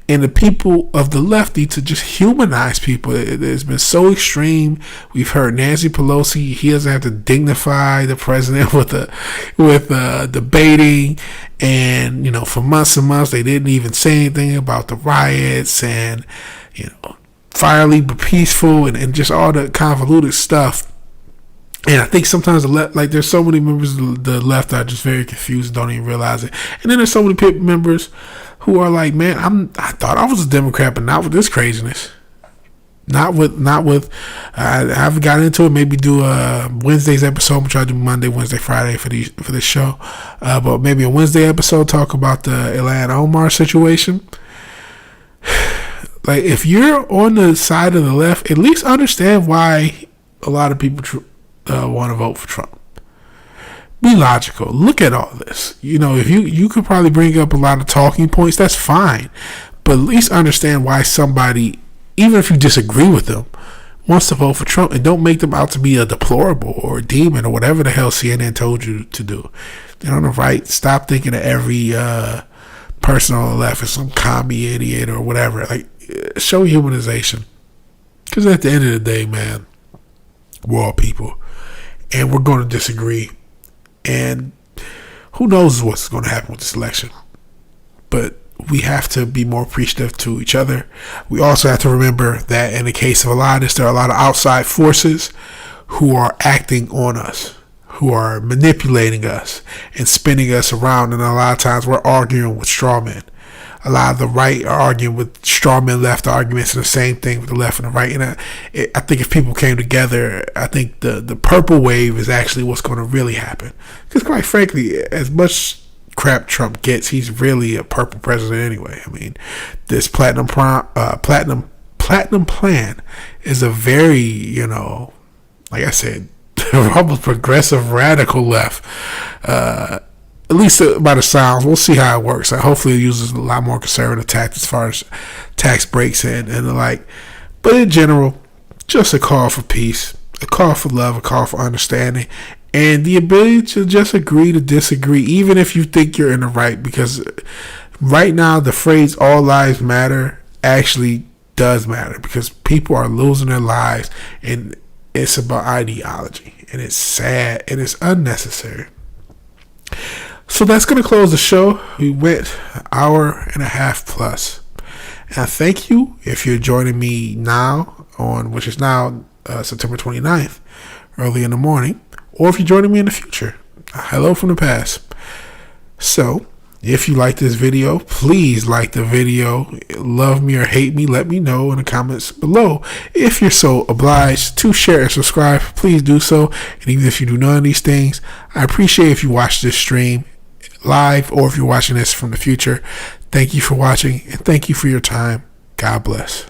And the people of the left need to just humanize people. It's been so extreme. We've heard Nancy Pelosi, he doesn't have to dignify the president with debating, and for months and months they didn't even say anything about the riots, and fiery but peaceful, and just all the convoluted stuff. And I think sometimes the left, like, there's so many members of the left that are just very confused and don't even realize it. And then there's so many members who are like, man, I thought I was a Democrat, but not with this craziness. Not with. I haven't gotten into it. Maybe do a Wednesday's episode. I'm trying to do Monday, Wednesday, Friday for this show. But maybe a Wednesday episode talk about the Ilhan Omar situation. Like, if you're on the side of the left, at least understand why a lot of people want to vote for Trump. Be logical. Look at all this. If you could probably bring up a lot of talking points, that's fine. But at least understand why somebody, even if you disagree with them, wants to vote for Trump, and don't make them out to be a deplorable or a demon or whatever the hell CNN told you to do. On the right, stop thinking that every person on the left is some commie idiot or whatever. Like, show humanization. Because at the end of the day, man, we're all people, and we're going to disagree, and who knows what's going to happen with this election. But we have to be more appreciative to each other. We also have to remember that in the case of a lot of this, there are a lot of outside forces who are acting on us, who are manipulating us and spinning us around, and a lot of times we're arguing with straw men. A lot of the right are arguing with straw men left arguments, and the same thing with the left and the right. And I think if people came together, I think the purple wave is actually what's going to really happen. Because quite frankly, as much crap Trump gets, he's really a purple president anyway. This platinum plan is a very, like I said, almost progressive radical left. At least by the sounds. We'll see how it works. Hopefully it uses a lot more conservative tactics as far as tax breaks and the like. But in general, just a call for peace, a call for love, a call for understanding, and the ability to just agree to disagree, even if you think you're in the right. Because right now, the phrase "all lives matter" actually does matter, because people are losing their lives, and it's about ideology, and it's sad, and it's unnecessary. So that's going to close the show. We went an hour and a half plus. And I thank you if you're joining me now which is now September 29th, early in the morning, or if you're joining me in the future. Hello from the past. So, if you like this video, please like the video. Love me or hate me, let me know in the comments below. If you're so obliged to share and subscribe, please do so. And even if you do none of these things, I appreciate if you watch this stream live, or if you're watching this from the future. Thank you for watching, and thank you for your time. God bless.